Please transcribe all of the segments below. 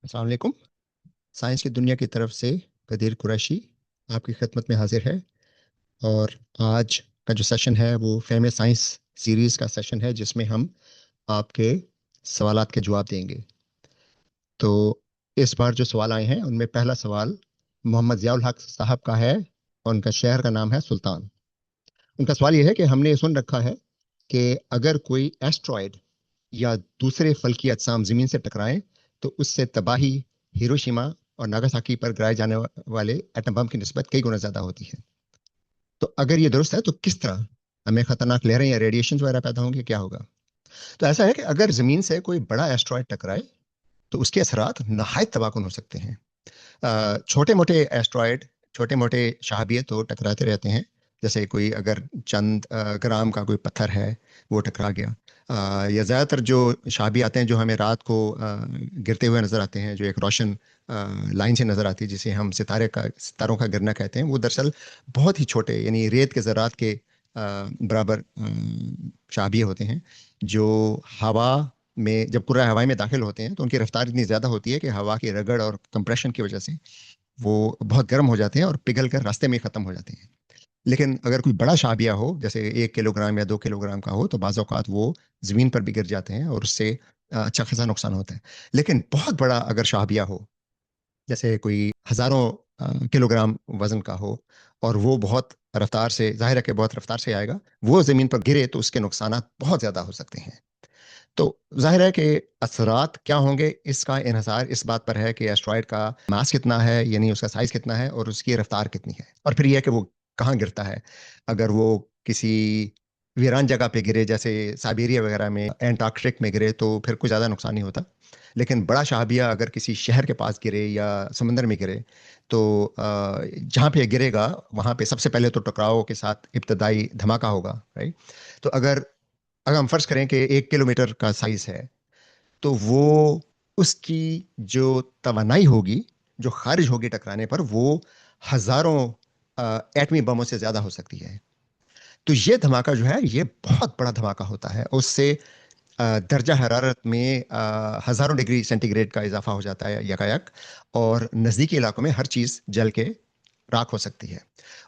अस्सलाम वालेकुम। साइंस की दुनिया की तरफ से कदीर कुरैशी आपकी खिदमत में हाजिर है। और आज का जो सेशन है वो फेमस साइंस सीरीज़ का सेशन है, जिसमें हम आपके सवालात के जवाब देंगे। तो इस बार जो सवाल आए हैं उनमें पहला सवाल मोहम्मद ज़ियाउल हक साहब का है और उनका शहर का नाम है सुल्तान। उनका सवाल ये है कि हमने सुन रखा है कि अगर कोई एस्ट्रॉयड या दूसरे फल्की अजसाम ज़मीन से टकराएं तो उससे तबाही हिरोशिमा और नागासाकी पर गिराए जाने वाले एटम बम की निस्बत कई गुना ज़्यादा होती है। तो अगर ये दुरुस्त है तो किस तरह हमें खतरनाक लहरें या रेडिएशन वगैरह पैदा होंगे, क्या होगा? तो ऐसा है कि अगर ज़मीन से कोई बड़ा एस्ट्रॉयड टकराए तो उसके असरात नहायत तबाहकुन हो सकते हैं। छोटे मोटे एस्ट्रॉयड, छोटे मोटे शहाबिये तो टकराते रहते हैं। जैसे कोई अगर चंद ग्राम का कोई पत्थर है, वो टकरा गया। या ज़्यादातर जो शहाबिये आते हैं जो हमें रात को गिरते हुए नज़र आते हैं, जो एक रोशन लाइन से नज़र आती है, जिसे हम सितारों का गिरना कहते हैं, वो दरअसल बहुत ही छोटे यानी रेत के ज़रात के बराबर शहाबिये होते हैं, जो हवा में जब कुर्रा हवाई में दाखिल होते हैं तो उनकी रफ्तार इतनी ज़्यादा होती है कि हवा की रगड़ और कंप्रेशन की वजह से वो बहुत गर्म हो जाते हैं और पिघल कर रास्ते में ही ख़त्म हो जाते हैं। लेकिन अगर कोई बड़ा शाबिया हो, जैसे 1 किलोग्राम या 2 किलोग्राम का हो, तो बाज़ औक़ात वो ज़मीन पर भी गिर जाते हैं और उससे अच्छा खासा नुकसान होता है। लेकिन बहुत बड़ा अगर शाबिया हो, जैसे कोई हज़ारों किलोग्राम वज़न का हो और वो बहुत रफ्तार से, ज़ाहिर है कि बहुत रफ्तार से आएगा, वो ज़मीन पर गिरे तो उसके नुकसानात बहुत ज़्यादा हो सकते हैं। तो ज़ाहिर है कि असरात क्या होंगे, इसका इन्हिसार इस बात पर है कि एस्टेरॉयड का मास कितना है, यानी उसका साइज़ कितना है और उसकी रफ्तार कितनी है, और फिर ये है कि वो कहाँ गिरता है। अगर वो किसी वीरान जगह पे गिरे, जैसे साइबेरिया वगैरह में, एंटार्कटिक में गिरे, तो फिर कोई ज़्यादा नुकसान नहीं होता। लेकिन बड़ा शहाबिया अगर किसी शहर के पास गिरे या समंदर में गिरे, तो जहाँ पे गिरेगा वहाँ पे सबसे पहले तो टकराव के साथ इब्तदाई धमाका होगा, राइट? तो अगर अगर हम फर्ज करें कि 1 किलोमीटर का साइज है, तो वो उसकी जो तवानाई होगी, जो खारिज होगी टकराने पर, वो हजारों एटमी बमों से ज्यादा हो सकती है। तो ये धमाका जो है, ये बहुत बड़ा धमाका होता है। उससे दर्जा हरारत में हजारों डिग्री सेंटीग्रेड का इजाफा हो जाता है यकायक, और नज़दीकी इलाकों में हर चीज़ जल के राख हो सकती है।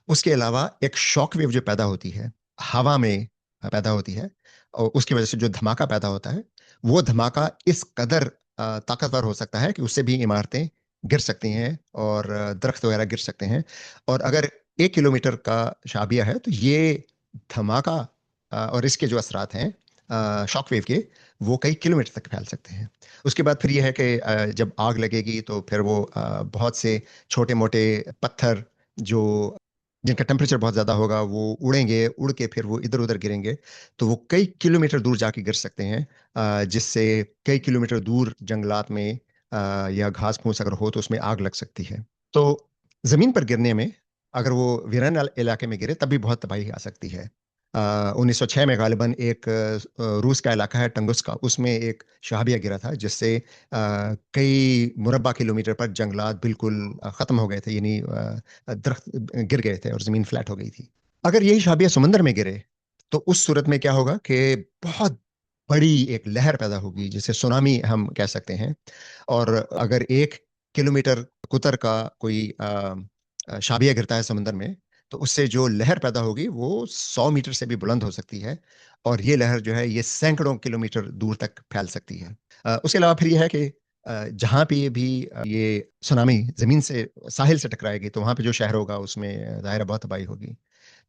उसके अलावा एक शॉक वेव जो पैदा होती है, हवा में पैदा होती है, और उसकी वजह से जो धमाका पैदा होता है, वो धमाका इस कदर ताकतवर हो सकता है कि उससे भी इमारतें गिर सकती हैं और दरख्त वगैरह गिर सकते हैं। और अगर 1 किलोमीटर का शाबिया है, तो ये धमाका और इसके जो असरात हैं शॉक वेव के, वो कई किलोमीटर तक फैल सकते हैं। उसके बाद फिर ये है कि जब आग लगेगी तो फिर वो बहुत से छोटे मोटे पत्थर, जो जिनका टेम्परेचर बहुत ज़्यादा होगा, वो उड़ेंगे, उड़ के फिर वो इधर उधर गिरेंगे, तो वो कई किलोमीटर दूर जाके गिर सकते हैं, जिससे कई किलोमीटर दूर जंगलात में या घास फूस अगर हो तो उसमें आग लग सकती है। तो ज़मीन पर गिरने में, अगर वो वीरान इलाके में गिरे, तब भी बहुत तबाही आ सकती है। 1906 में गालिबन एक रूस का इलाका है टंगुस्का, उसमें एक शहाबिया गिरा था, जिससे कई मुरब्बा किलोमीटर पर जंगलात बिल्कुल ख़त्म हो गए थे, यानी दरख्त गिर गए थे और ज़मीन फ्लैट हो गई थी। अगर यही शहाबिया समंदर में गिरे, तो उस सूरत में क्या होगा कि बहुत बड़ी एक लहर पैदा होगी, जिसे सुनामी हम कह सकते हैं। और अगर 1 किलोमीटर कुतर का कोई शाबिया गिरता है समंदर में, तो उससे जो लहर पैदा होगी वो 100 मीटर से भी बुलंद हो सकती है, और ये लहर जो है, ये सैकड़ों किलोमीटर दूर तक फैल सकती है। उसके अलावा फिर ये है कि जहाँ पे भी ये सुनामी ज़मीन से, साहिल से टकराएगी, तो वहाँ पे जो शहर होगा उसमें ज़ाहिर है बहुत तबाही होगी।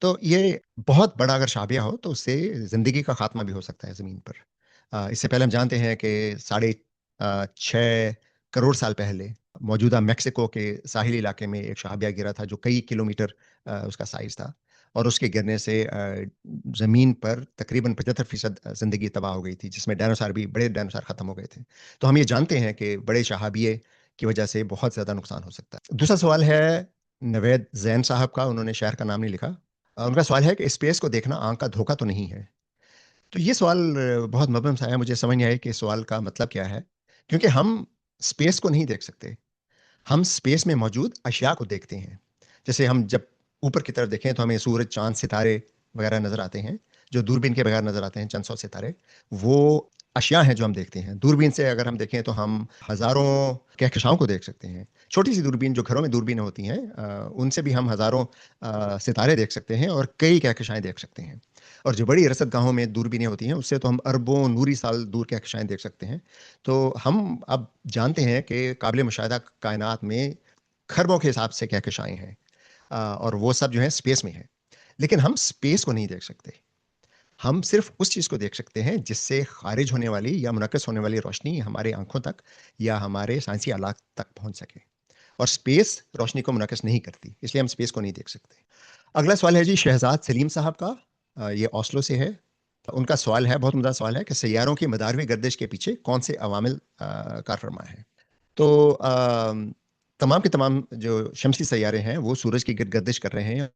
तो ये बहुत बड़ा अगर शाबिया हो तो उससे ज़िंदगी का खात्मा भी हो सकता है ज़मीन पर। इससे पहले हम जानते हैं कि साढ़े 6 करोड़ साल पहले मौजूदा मेक्सिको के साहिली इलाके में एक शहाबिया गिरा था, जो कई किलोमीटर उसका साइज़ था, और उसके गिरने से ज़मीन पर तकरीबन 75% ज़िंदगी तबाह हो गई थी, जिसमें डायनासोर भी, बड़े डायनासोर ख़त्म हो गए थे। तो हम ये जानते हैं कि बड़े शहाबिये की वजह से बहुत ज़्यादा नुकसान हो सकता है। दूसरा सवाल है नवेद ज़ैन साहब का, उन्होंने शहर का नाम नहीं लिखा। उनका सवाल है कि स्पेस को देखना आँख का धोखा तो नहीं है? तो ये सवाल बहुत मबहम सा है, मुझे समझ नहीं आया कि इस सवाल का मतलब क्या है? क्योंकि हम स्पेस को नहीं देख सकते, हम स्पेस में मौजूद अशिया को देखते हैं। जैसे हम जब ऊपर की तरफ देखें तो हमें सूरज, चाँद, सितारे वगैरह नज़र आते हैं, जो दूरबीन के बगैर नज़र आते हैं, चंद सौ सितारे। वो अशिया हैं जो हम देखते हैं। दूरबीन से अगर हम देखें तो हम हज़ारों कहकशाओं को देख सकते हैं। छोटी-सी दूरबीन जो घरों में दूरबीनें होती हैं उनसे भी हम हज़ारों सितारे देख सकते हैं और कई कहकशाएँ देख सकते हैं। और जो बड़ी रसदगाहों में दूरबीनें होती हैं उससे तो हम अरबों नूरी साल दूर कहकशाएँ देख सकते हैं। तो हम अब जानते हैं कि काबिल मुशाहिदा कायनात में खरबों के हिसाब से कहकशाएँ हैं और वो सब जो है स्पेस में है। लेकिन हम स्पेस को नहीं देख सकते। हम सिर्फ उस चीज़ को देख सकते हैं जिससे खारिज होने वाली या मुनक्कस होने वाली रोशनी हमारे आंखों तक या हमारे साइंसी आलात तक पहुंच सके। और स्पेस रोशनी को मुनक्कस नहीं करती, इसलिए हम स्पेस को नहीं देख सकते। अगला सवाल है जी शहजाद सलीम साहब का। ये ओस्लो से है। उनका सवाल है, बहुत उम्दा सवाल है कि सैयारों की मदारवी गर्दिश के पीछे कौन से अवामिल कार फरमा है। तो तमाम के तमाम जो शमसी सैयारे हैं वो सूरज की गर्दिश कर रहे हैं,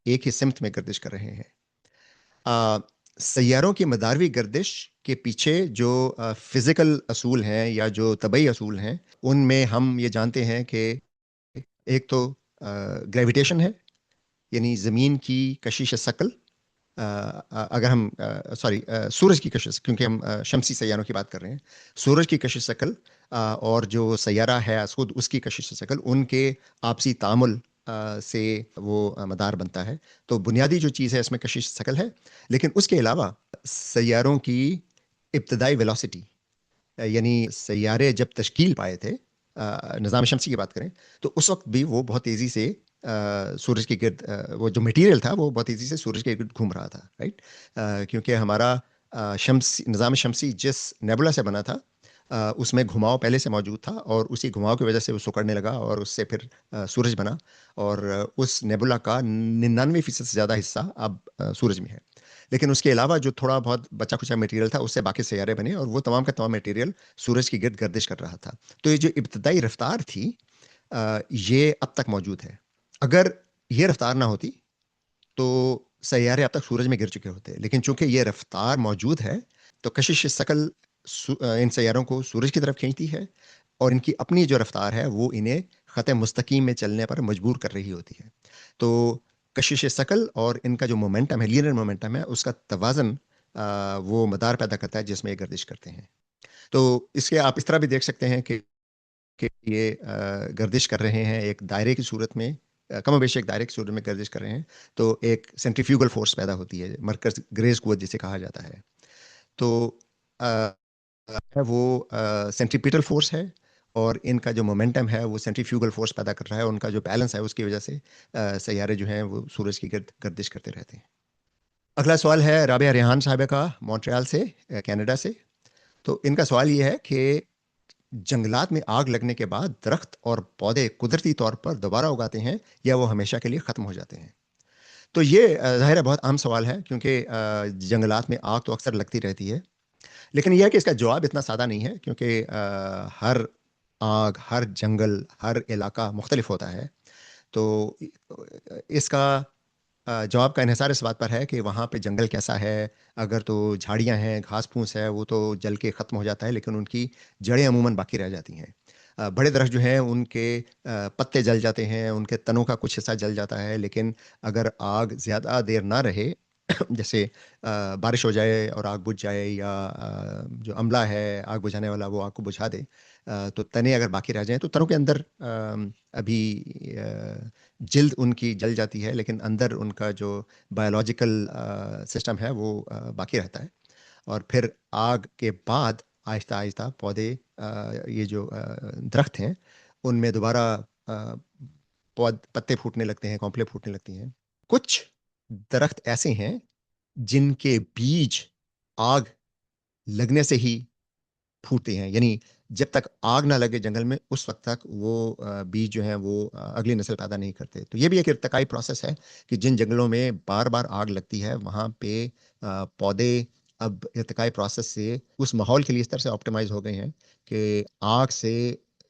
एक ही सिमत में गर्दिश कर रहे हैं। अ, सैयारों की मदारवी गर्दिश के पीछे जो फिजिकल असूल हैं या जो तबई असूल हैं, उनमें हम ये जानते हैं कि एक तो ग्रेविटेशन है, यानी ज़मीन की कशिश शकल। अगर हम सॉरी सूरज की कशिश, क्योंकि हम शमसी सैयारों की बात कर रहे हैं, सूरज की कशिश शकल और जो सैयारा है खुद उसकी कशिश शकल, उनके आपसी तामुल से वो मदार बनता है। तो बुनियादी जो चीज़ है इसमें कशिश शकल है, लेकिन उसके अलावा सैयारों की इब्तदाई वेलोसिटी, यानी सैयारे जब तश्कील पाए थे, निज़ाम शमसी की बात करें, तो उस वक्त भी वो बहुत तेज़ी से सूरज के गिर्द वो जो मटेरियल था वो बहुत तेज़ी से सूरज के गिर्द घूम रहा था, राइट। क्योंकि हमारा शमसी निज़ाम शमसी जिस नेबुला से बना था उसमें घुमाव पहले से मौजूद था और उसी घुमाव की वजह से वो सिकुड़ने लगा और उससे फिर सूरज बना। और उस नेबुला का 99% से ज़्यादा हिस्सा अब सूरज में है। लेकिन उसके अलावा जो थोड़ा बहुत बचा खुचा मटेरियल था उससे बाकी सैयारे बने और वो तमाम का तमाम मटेरियल सूरज की गिर्द गर्दिश कर रहा था। तो ये जो इब्तदाई रफ्तार थी ये अब तक मौजूद है। अगर ये रफ्तार ना होती तो सैयारे अब तक सूरज में गिर चुके होते। लेकिन चूंकि ये रफ्तार मौजूद है तो कशिश शकल इन सैयारों को सूरज की तरफ खींचती है और इनकी अपनी जो रफ्तार है वो इन्हें ख़त मुस्तकीम में चलने पर मजबूर कर रही होती है। तो कशिश शकल और इनका जो मोमेंटम है, लीनियर मोमेंटम है, उसका तवाज़न वो मदार पैदा करता है जिसमें ये गर्दिश करते हैं। तो इसके आप इस तरह भी देख सकते हैं कि ये गर्दिश कर रहे हैं एक दायरे की सूरत में, कम बेश एक दायरे की सूरत में गर्दिश कर रहे हैं। तो एक सेंट्रीफ्यूगल फोर्स पैदा होती है, मरकज़ ग्रेज़ क़ुव्वत जिसे कहा जाता है। तो अ, है वो सेंट्रीपिटल फोर्स है और इनका जो मोमेंटम है वो सेंट्रीफ्यूगल फोर्स पैदा कर रहा है। उनका जो बैलेंस है उसकी वजह से सैयारे जो हैं वो सूरज की गिर्द गर्दिश करते रहते हैं। अगला सवाल है राबिया रेहान साहिबा का, मॉन्ट्रियल से, कनाडा से। तो इनका सवाल ये है कि जंगलात में आग लगने के बाद दरख्त और पौधे कुदरती तौर पर दोबारा उगाते हैं या वो हमेशा के लिए ख़त्म हो जाते हैं। तो ये ज़ाहिर है बहुत आम सवाल है, क्योंकि जंगलात में आग तो अक्सर लगती रहती है। लेकिन यह है कि इसका जवाब इतना सादा नहीं है, क्योंकि हर आग, हर जंगल, हर इलाका मुख्तलिफ होता है। तो इसका जवाब का इन्हिसार इस बात पर है कि वहाँ पे जंगल कैसा है। अगर तो झाड़ियाँ हैं, घास फूस है, वो तो जल के ख़त्म हो जाता है, लेकिन उनकी जड़ें अमूमन बाकी रह जाती हैं। बड़े दरख्त जो हैं उनके पत्ते जल जाते हैं, उनके तनों का कुछ हिस्सा जल जाता है। लेकिन अगर आग ज़्यादा देर ना रहे जैसे बारिश हो जाए और आग बुझ जाए, या जो अमला है आग बुझाने वाला वो आग को बुझा दे, तो तने अगर बाकी रह जाएँ तो तनों के अंदर अभी जिल्द उनकी जल जाती है, लेकिन अंदर उनका जो बायोलॉजिकल सिस्टम है वो बाकी रहता है। और फिर आग के बाद आहिस्ता-आहिस्ता पौधे, ये जो दरख्त हैं, उनमें दोबारा पौध पत्ते फूटने लगते हैं, कॉम्पलें फूटने लगती हैं। कुछ दरख्त ऐसे हैं जिनके बीज आग लगने से ही फूटते हैं, यानी जब तक आग ना लगे जंगल में उस वक़्त तक वो बीज जो हैं वो अगली नस्ल पैदा नहीं करते। तो ये भी एक इर्तिकाई प्रोसेस है कि जिन जंगलों में बार-बार आग लगती है वहाँ पे पौधे अब इर्तिकाई प्रोसेस से उस माहौल के लिए इस तरह से ऑप्टिमाइज़ हो गए हैं कि आग से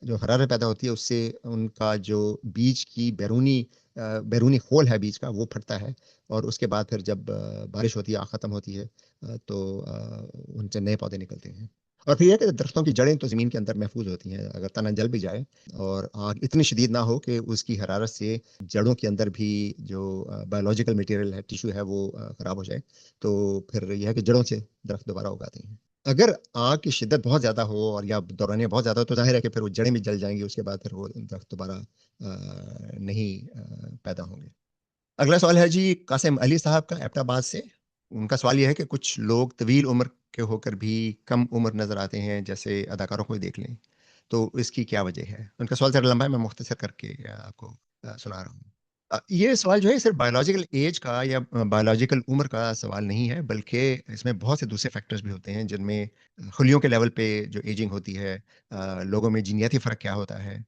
जो हरारत पैदा होती है उससे उनका जो बीज की बैरूनी खोल है बीज का वो फटता है। और उसके बाद फिर जब बारिश होती है, आग ख़त्म होती है, तो उनसे नए पौधे निकलते हैं। और फिर ये है कि दरख्तों की जड़ें तो ज़मीन के अंदर महफूज़ होती हैं। अगर तना जल भी जाए और आग इतनी शदीद ना हो कि उसकी हरारत से जड़ों के अंदर भी जो बायोलॉजिकल मटेरियल है, टिश्यू है, वो ख़राब हो जाए, तो फिर ये है कि जड़ों से दरख्त दोबारा उगाते हैं। अगर आग की शिद्दत बहुत ज़्यादा हो और या दौरानियाँ बहुत ज़्यादा हो, तो ज़ाहिर है कि फिर वो जड़ें भी जल जाएँगी, उसके बाद फिर वो दरख्त दोबारा नहीं पैदा होंगे। अगला सवाल है जी कासिम अली साहब का एबटाबाद से। उनका सवाल ये है कि कुछ लोग तवील उम्र के होकर भी कम उम्र नज़र आते हैं, जैसे अदाकारों को ही देख लें। तो इसकी क्या वजह है? उनका सवाल ज़रा लंबा है, मैं मुख्तसर करके आपको सुना रहा हूँ। ये सवाल जो है सिर्फ़ बायोलॉजिकल ऐज का या बायोलॉजिकल उम्र का सवाल नहीं है, बल्कि इसमें बहुत से दूसरे फैक्टर्स भी होते हैं, जिनमें खुलियों के लेवल पे जो एजिंग होती है, लोगों में जीनियाती फ़र्क क्या होता है,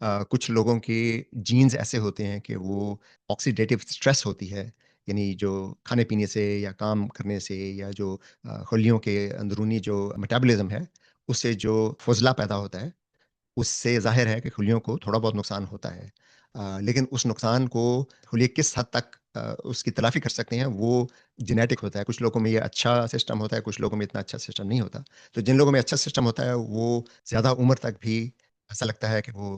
कुछ लोगों के जीन्स ऐसे होते हैं कि वो ऑक्सीडेटिव स्ट्रेस होती है, यानी जो खाने-पीने से या काम करने से या जो खुलियों के अंदरूनी जो मेटाबॉलिज़्म है, उससे जो फ़ुज़ला पैदा होता है, उससे ज़ाहिर है कि खुलियों को थोड़ा बहुत नुकसान होता है। लेकिन उस नुकसान को खुलिये किस हद तक उसकी तलाफ़ी कर सकते हैं, वो जेनेटिक होता है। कुछ लोगों में ये अच्छा सिस्टम होता है, कुछ लोगों में इतना अच्छा सिस्टम नहीं होता। तो जिन लोगों में अच्छा सिस्टम होता है, वो ज़्यादा उम्र तक भी ऐसा लगता है कि वो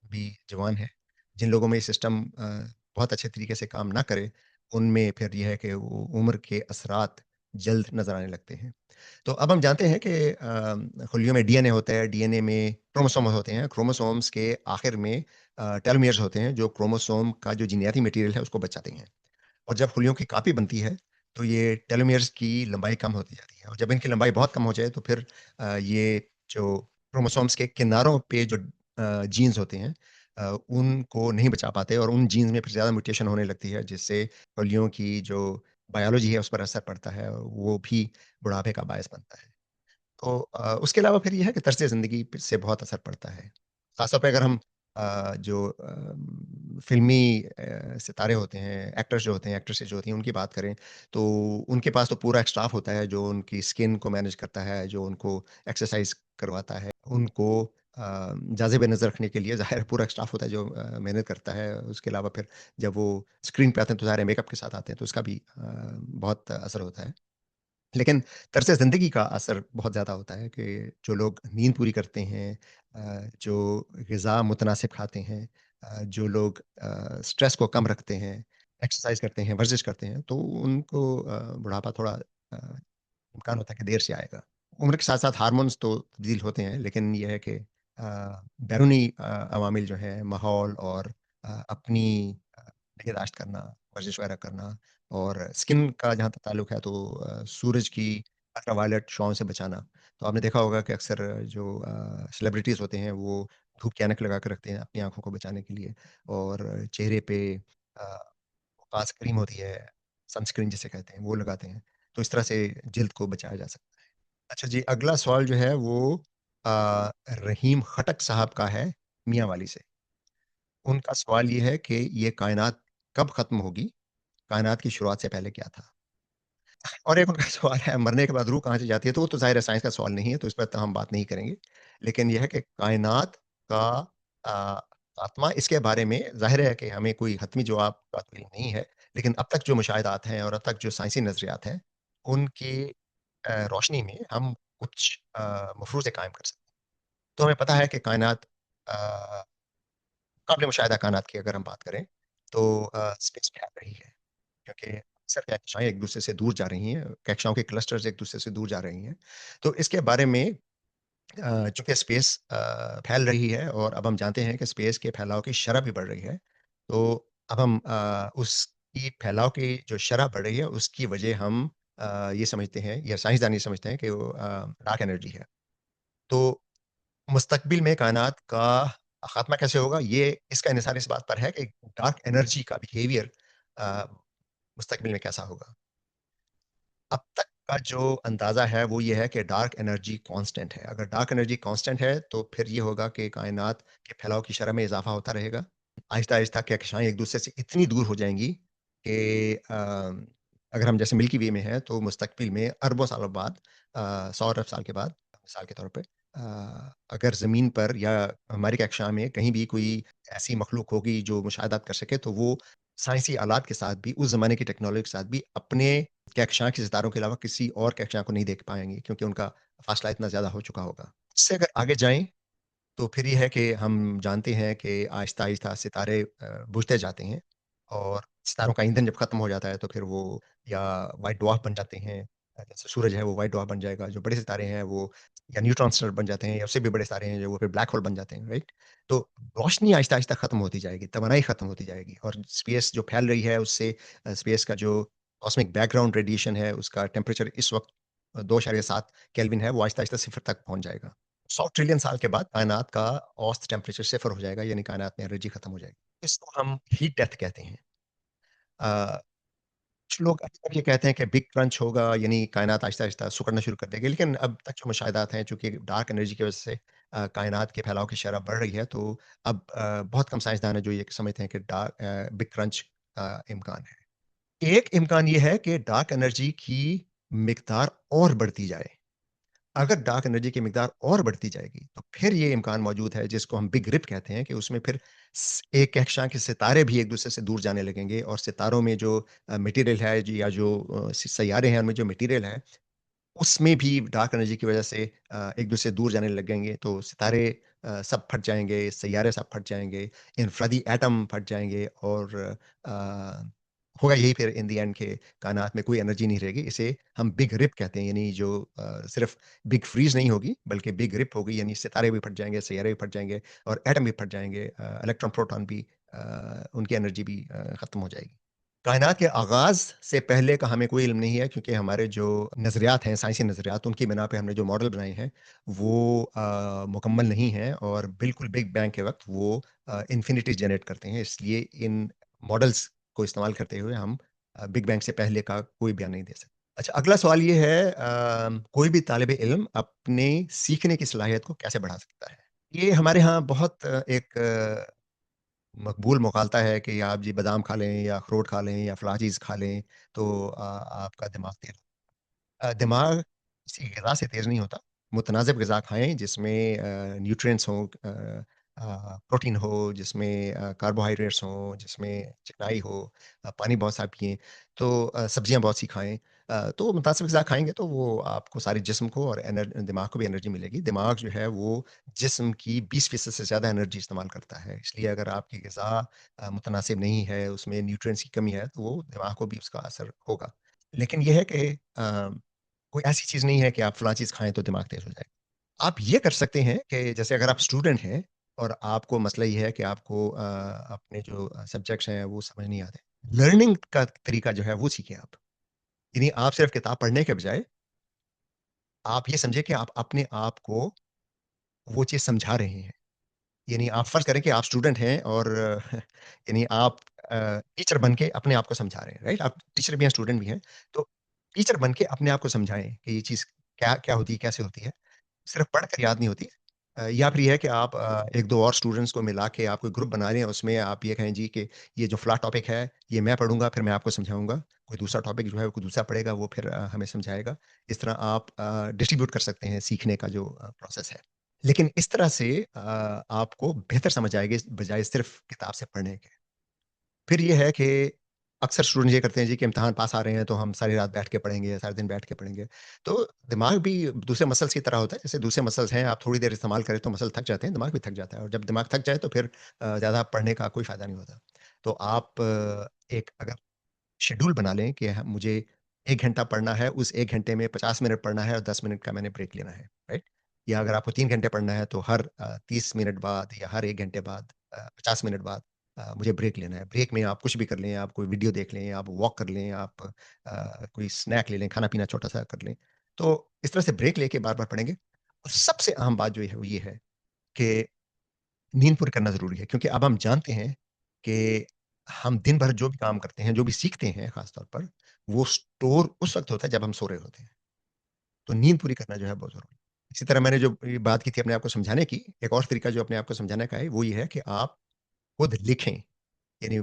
भी जवान है। जिन लोगों में ये सिस्टम बहुत अच्छे तरीके से काम ना करे, उनमें फिर ये है कि वो उम्र के असरात जल्द नज़र आने लगते हैं। तो अब हम जानते हैं कि खुलियों में डीएनए होता है, डीएनए में क्रोमोसोम होते हैं, क्रोमोसोम्स के आखिर में टेलोमेयर्स होते हैं, जो क्रोमोसोम का जो जीनियाती मटीरियल है, उसको बचाते हैं। और जब खुलियों की कॉपी बनती है, तो ये टेलोमेयर्स की लंबाई कम होती जाती है और जब इनकी लंबाई बहुत कम हो जाए, तो फिर ये जो क्रोमोसोम्स के किनारों पे जो जीन्स होते हैं, उनको नहीं बचा पाते और उन जीन्स में फिर ज़्यादा म्यूटेशन होने लगती है, जिससे खुलियों की जो बायोलॉजी है, उस पर असर पड़ता है, और वो भी बुढ़ापे का बायस बनता है। तो उसके अलावा फिर ये है कि तर्ज़ ज़िंदगी पे से बहुत असर पड़ता है। ख़ास तौर पे अगर हम जो फ़िल्मी सितारे होते हैं, एक्टर्स जो होते हैं, एक्ट्रेसेस जो होती हैं, उनकी बात करें, तो उनके पास तो पूरा एक स्टाफ़ होता है, जो उनकी स्किन को मैनेज करता है, जो उनको एक्सरसाइज़ करवाता है, उनको ज़ाज़िब-ए-नज़र रखने के लिए ज़ाहिर है पूरा एक स्टाफ़ होता है, जो मेहनत करता है। उसके अलावा फिर जब वो स्क्रीन पे आते हैं, तो ज़ाहिर है मेकअप के साथ आते हैं, तो उसका भी बहुत असर होता है। लेकिन तर्ज़ ज़िंदगी का असर बहुत ज़्यादा होता है कि जो लोग नींद पूरी करते हैं, जो ग़िज़ा मुतनासिब खाते हैं, जो लोग स्ट्रेस को कम रखते हैं, एक्सरसाइज़ करते हैं, वर्ज़िश करते हैं, तो उनको बुढ़ापा थोड़ा इम्कान होता है कि देर से आएगा। उम्र के साथ-साथ हार्मोन्स तो तब्दील होते हैं, लेकिन ये है कि बैरूनी अवामिल जो हैं, माहौल और अपनी अ, निगहदाश्त करना, वर्ज़िश वगैरह करना और स्किन का जहाँ तक ताल्लुक है, तो सूरज की अल्ट्रावायलेट शॉज़ से बचाना। तो आपने देखा होगा कि अक्सर जो सेलिब्रिटीज़ होते हैं, वो धूप की ऐनक लगा के रखते हैं अपनी आँखों को बचाने के लिए और चेहरे पे ख़ास क्रीम होती है, सनस्क्रीन जिसे कहते हैं, वो लगाते हैं। तो इस तरह से जिल्द को बचाया जा सकता है। अच्छा जी, अगला सवाल जो है वो रहीम खटक साहब का है, मियाँ वाली से। उनका सवाल ये है कि ये कायनात कब ख़त्म होगी? कायनात की शुरुआत से पहले क्या था? और एक उनका सवाल है मरने के बाद रूह कहाँ से जाती है? तो वो तो ज़ाहिर है साइंस का सवाल नहीं है, तो इस पर तो हम बात नहीं करेंगे। लेकिन ये है कि कायनात का अ, आत्मा इसके बारे में ज़ाहिर है कि हमें कोई हतमी जवाब का तो इल्म नहीं है। लेकिन अब तक जो मुशाहिदात हैं और अब तक जो साइंसी नज़रियात हैं, उनकी रोशनी में हम कुछ मफ़रूज़े कायम कर सकते हैं। तो हमें पता है कि कायनात अ, काबिल मुशाहिदा कायनात की अगर हम बात करें, तो स्पेस में फैल रही है। क्योंकि अक्सर कक्षाएँ एक-दूसरे से दूर जा रही हैं, कक्षाओं के क्लस्टर्स एक-दूसरे से दूर जा रही हैं। तो इसके बारे में चूँकि स्पेस फैल रही है और अब हम जानते हैं कि स्पेस के फैलाव की शरह भी बढ़ रही है। तो अब हम उसकी फैलाव की जो शरह बढ़ रही है, उसकी वजह हम ये समझते हैं या साइंसदान ये समझते हैं कि वो डार्क एनर्जी है। तो मुस्तकबिल में कायनात का खात्मा कैसे होगा? ये इसका इन्हिसार इस बात पर है कि डार्क एनर्जी का बिहेवियर अ, मुस्तकबिल में कैसा होगा? अब तक का जो अंदाज़ा है वो ये है कि डार्क एनर्जी कांस्टेंट है। अगर डार्क एनर्जी कांस्टेंट है तो फिर ये होगा कि कायनात के फैलाव की शरह में इज़ाफ़ा होता रहेगा। आहिस्ता-आहिस्ता कहकशाएँ एक-दूसरे से इतनी दूर हो जाएँगी कि अगर हम जैसे मिल्की वे में हैं तो मुस्तकबिल में अरबों सालों बाद 100 अरब साल के बाद मिसाल के तौर पे अगर ज़मीन पर या हमारी कक्षा में कहीं भी कोई ऐसी मखलूक होगी जो मुशाहदात कर सके तो वो साइंसी आलात के साथ भी उस ज़माने की टेक्नोलॉजी के साथ भी अपने कहकशां के सितारों के अलावा किसी और कहकशां को नहीं देख पाएँगे क्योंकि उनका फ़ासला इतना ज़्यादा हो चुका होगा। इससे अगर आगे जाएँ तो फिर ये है कि हम जानते हैं कि आहिस्ता-आहिस्ता सितारे बुझते जाते हैं और सितारों का ईंधन जब ख़त्म हो जाता है तो फिर वो या व्हाइट डवार्फ बन जाते हैं जैसे सूरज है वो व्हाइट डॉर्फ बन जाएगा, जो बड़े सितारे हैं वो या न्यूट्रॉन स्टार बन जाते हैं या उससे भी बड़े सितारे हैं जो वो फिर ब्लैक होल बन जाते हैं, राइट? तो रोशनी आहिस्ता-आहिस्ता खत्म होती जाएगी, तवानाई खत्म होती जाएगी और स्पेस जो फैल रही है उससे स्पेस का जो कॉस्मिक बैकग्राउंड रेडिएशन है उसका टेम्परेचर इस वक़्त 2.7 केल्विन है, वो आहिस्ता-आहिस्ता सिफ़र तक पहुँच जाएगा। 100 ट्रिलियन साल के बाद कायनात का औसत टेम्परेचर सिफ़र हो जाएगा, यानी कायनात में एनर्जी खत्म हो जाएगी। इसको हम हीट डेथ कहते हैं। अ कुछ लोग अभी तक ये कहते हैं कि बिग क्रंच होगा, यानी कायनात आहिस्ता-आहिस्ता सिकुड़ना शुरू कर देगी। लेकिन अब तक जो मुशाहिदात हैं, चूँकि डार्क एनर्जी की वज़ह से कायनात के फैलाव की शरह बढ़ रही है, तो अब बहुत कम साइंसदान हैं जो ये समझते हैं कि बिग क्रंच का इम्कान है। एक इम्कान ये है कि डार्क एनर्जी की मिकदार और बढ़ती जाए। अगर डार्क एनर्जी की मिकदार और बढ़ती जाएगी, तो फिर ये इम्कान मौजूद है जिसको हम बिग रिप कहते हैं कि उसमें फिर एक कक्षा के सितारे भी एक दूसरे से दूर जाने लगेंगे और सितारों में जो मटेरियल है या जो सैयारे हैं उनमें जो मटेरियल है उसमें भी डार्क एनर्जी की वजह से एक दूसरे से दूर जाने लगेंगे तो सितारे सब फट जाएंगे, सैयारे सब फट जाएंगे, इनफरादी एटम फट जाएंगे और अ, होगा यही फिर इन द एंड के कायनात में कोई एनर्जी नहीं रहेगी। इसे हम बिग रिप कहते हैं, यानी जो सिर्फ बिग फ्रीज नहीं होगी बल्कि बिग रिप होगी, यानी सितारे भी फट जाएंगे, सैयारे भी फट जाएंगे और एटम भी फट जाएंगे, इलेक्ट्रॉन प्रोटॉन भी उनकी एनर्जी भी खत्म हो जाएगी। कायनात के आगाज़ से पहले का हमें कोई इल्म नहीं है क्योंकि हमारे जो नज़रियात हैं, साइंसी नज़रियात, उनकी बिना पे हमने जो मॉडल बनाए हैं, वो मुकम्मल नहीं हैं और बिल्कुल बिग बैंग के वक़्त वो इन्फिनिटी जनरेट करते हैं। इसलिए इन मॉडल्स को इस्तेमाल करते हुए हम बिग बैंग से पहले का कोई बयान नहीं दे सकते। अच्छा, अगला सवाल ये है कोई भी तालिब इल्म अपने सीखने की सलाहियत को कैसे बढ़ा सकता है? ये हमारे यहाँ बहुत एक मकबूल मुग़ालता है कि आप जी बादाम खा लें या अखरोट खा लें या फलाँ चीज़ खा लें तो आपका दिमाग तेज़ दिमाग किसी ग़िज़ा से तेज़ नहीं होता। मुतनाज़िब ग़िज़ा खाएँ जिसमें न्यूट्रिएंट्स हों, प्रोटीन हो, जिसमें कार्बोहाइड्रेट्स हों, जिसमें चिकनाई हो, पानी बहुत सा पिएँ, तो सब्ज़ियाँ बहुत सी खाएँ। तो मुतासिब ग़िज़ा खाएँगे तो वो आपको सारे जिस्म को और दिमाग को भी एनर्जी मिलेगी। दिमाग जो है वो जिस्म की 20% से ज़्यादा एनर्जी इस्तेमाल करता है। इसलिए अगर आपकी ग़िज़ा मुतनासिब नहीं है, उसमें न्यूट्रिएंट्स की कमी है, तो वो दिमाग को भी उसका असर होगा। लेकिन ये है कि कोई ऐसी चीज़ नहीं है कि आप फलाँ चीज़ खाएँ तो दिमाग तेज़ हो जाएगा। आप ये कर सकते हैं कि जैसे अगर आप स्टूडेंट हैं और आपको मसला ये है कि आपको अपने जो सब्जेक्ट्स हैं वो समझ नहीं आते। लर्निंग का तरीका जो है वो सीखें आप। यानी आप सिर्फ़ किताब पढ़ने के बजाय आप ये समझें कि आप अपने आप को वो चीज़ समझा रहे हैं। यानी आप फ़र्ज़ करें कि आप स्टूडेंट हैं और यानी आप टीचर बन के अपने आप को समझा रहे हैं, राइट? आप टीचर भी हैं, स्टूडेंट भी हैं। तो टीचर बन के अपने आप को समझाएँ कि ये चीज़ क्या क्या होती है, कैसे होती है? सिर्फ़ पढ़कर याद नहीं होती। या फिर ये है कि आप 1-2 और स्टूडेंट्स को मिला के आप कोई ग्रुप बना रहे हैं, उसमें आप ये कहें जी कि ये जो फ़लाँ टॉपिक है, ये मैं पढ़ूँगा, फिर मैं आपको समझाऊँगा। कोई दूसरा टॉपिक जो है, कोई दूसरा पढ़ेगा, वो फिर हमें समझाएगा। इस तरह आप डिस्ट्रीब्यूट कर सकते हैं सीखने का जो प्रोसेस है। लेकिन इस तरह से आपको बेहतर समझ आएगी बजाय सिर्फ़ किताब से पढ़ने के। फिर ये है कि अक्सर स्टूडेंट ये करते हैं जी कि इम्तिहान पास आ रहे हैं तो हम सारी रात बैठ के पढ़ेंगे, सारे दिन बैठ के पढ़ेंगे। तो दिमाग भी दूसरे मसल्स की तरह होता है, जैसे दूसरे मसल्स हैं, आप थोड़ी देर इस्तेमाल करें तो मसल थक जाते हैं, दिमाग भी थक जाता है और जब दिमाग थक जाए तो फिर ज़्यादा पढ़ने का कोई फ़ायदा नहीं होता। तो आप एक अगर शेड्यूल बना लें कि ह मुझे 1 घंटा पढ़ना है, उस 1 घंटे में 50 मिनट पढ़ना है और 10 मिनट का मैंने ब्रेक लेना है, राइट? या अगर आपको 3 घंटे पढ़ना है तो हर 30 मिनट बाद या हर 1 घंटे बाद 50 मिनट बाद मुझे ब्रेक लेना है। ब्रेक में आप कुछ भी कर लें, आप कोई वीडियो देख लें, आप वॉक कर लें, आप कोई स्नैक ले लें, खाना-पीना छोटा-सा कर लें। तो इस तरह से ब्रेक लेके बार-बार पढ़ेंगे। और सबसे अहम बात जो है वो ये है कि नींद पूरी करना ज़रूरी है क्योंकि अब हम जानते हैं कि हम दिन भर जो भी काम करते हैं, जो भी सीखते हैं ख़ास तौर पर, वो स्टोर उस वक़्त होता है जब हम सो रहे होते हैं। तो नींद पूरी करना जो है बहुत ज़रूरी है। इसी तरह मैंने जो ये बात की थी अपने आप को समझाने की, एक और तरीका जो अपने आप को समझाने का है, वो ये है कि आप खुद लिखें। यानी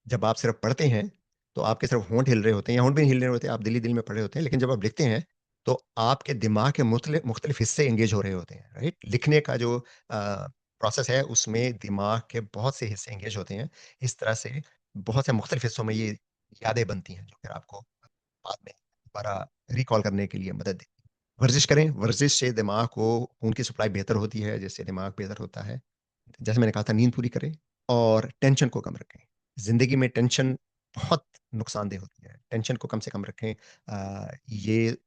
जब आप सिर्फ़ पढ़ते हैं, तो आपके सिर्फ़ होंठ हिल रहे होते हैं या होंठ भी नहीं हिल रहे होते, आप दिल ही दिल में पढ़ रहे होते हैं। लेकिन जब आप लिखते हैं, तो आपके दिमाग के मुख्तलिफ़ हिस्से एंगेज हो रहे होते हैं, राइट? लिखने का जो प्रोसेस है, उसमें दिमाग के बहुत से हिस्से एंगेज होते हैं। इस तरह से बहुत से मुख्तलिफ़ हिस्सों में ये यादें बनती हैं, जो फिर आपको बाद में दोबारा रिकॉल करने के लिए मदद देती हैं। वर्जिश करें, वर्जिश से दिमाग को खून की सप्लाई बेहतर होती है, जिससे दिमाग बेहतर होता है। जैसे मैंने कहा था नींद पूरी करें और टेंशन को कम रखें। ज़िंदगी में टेंशन बहुत नुकसानदेह होती है। टेंशन को कम से कम रखें। ये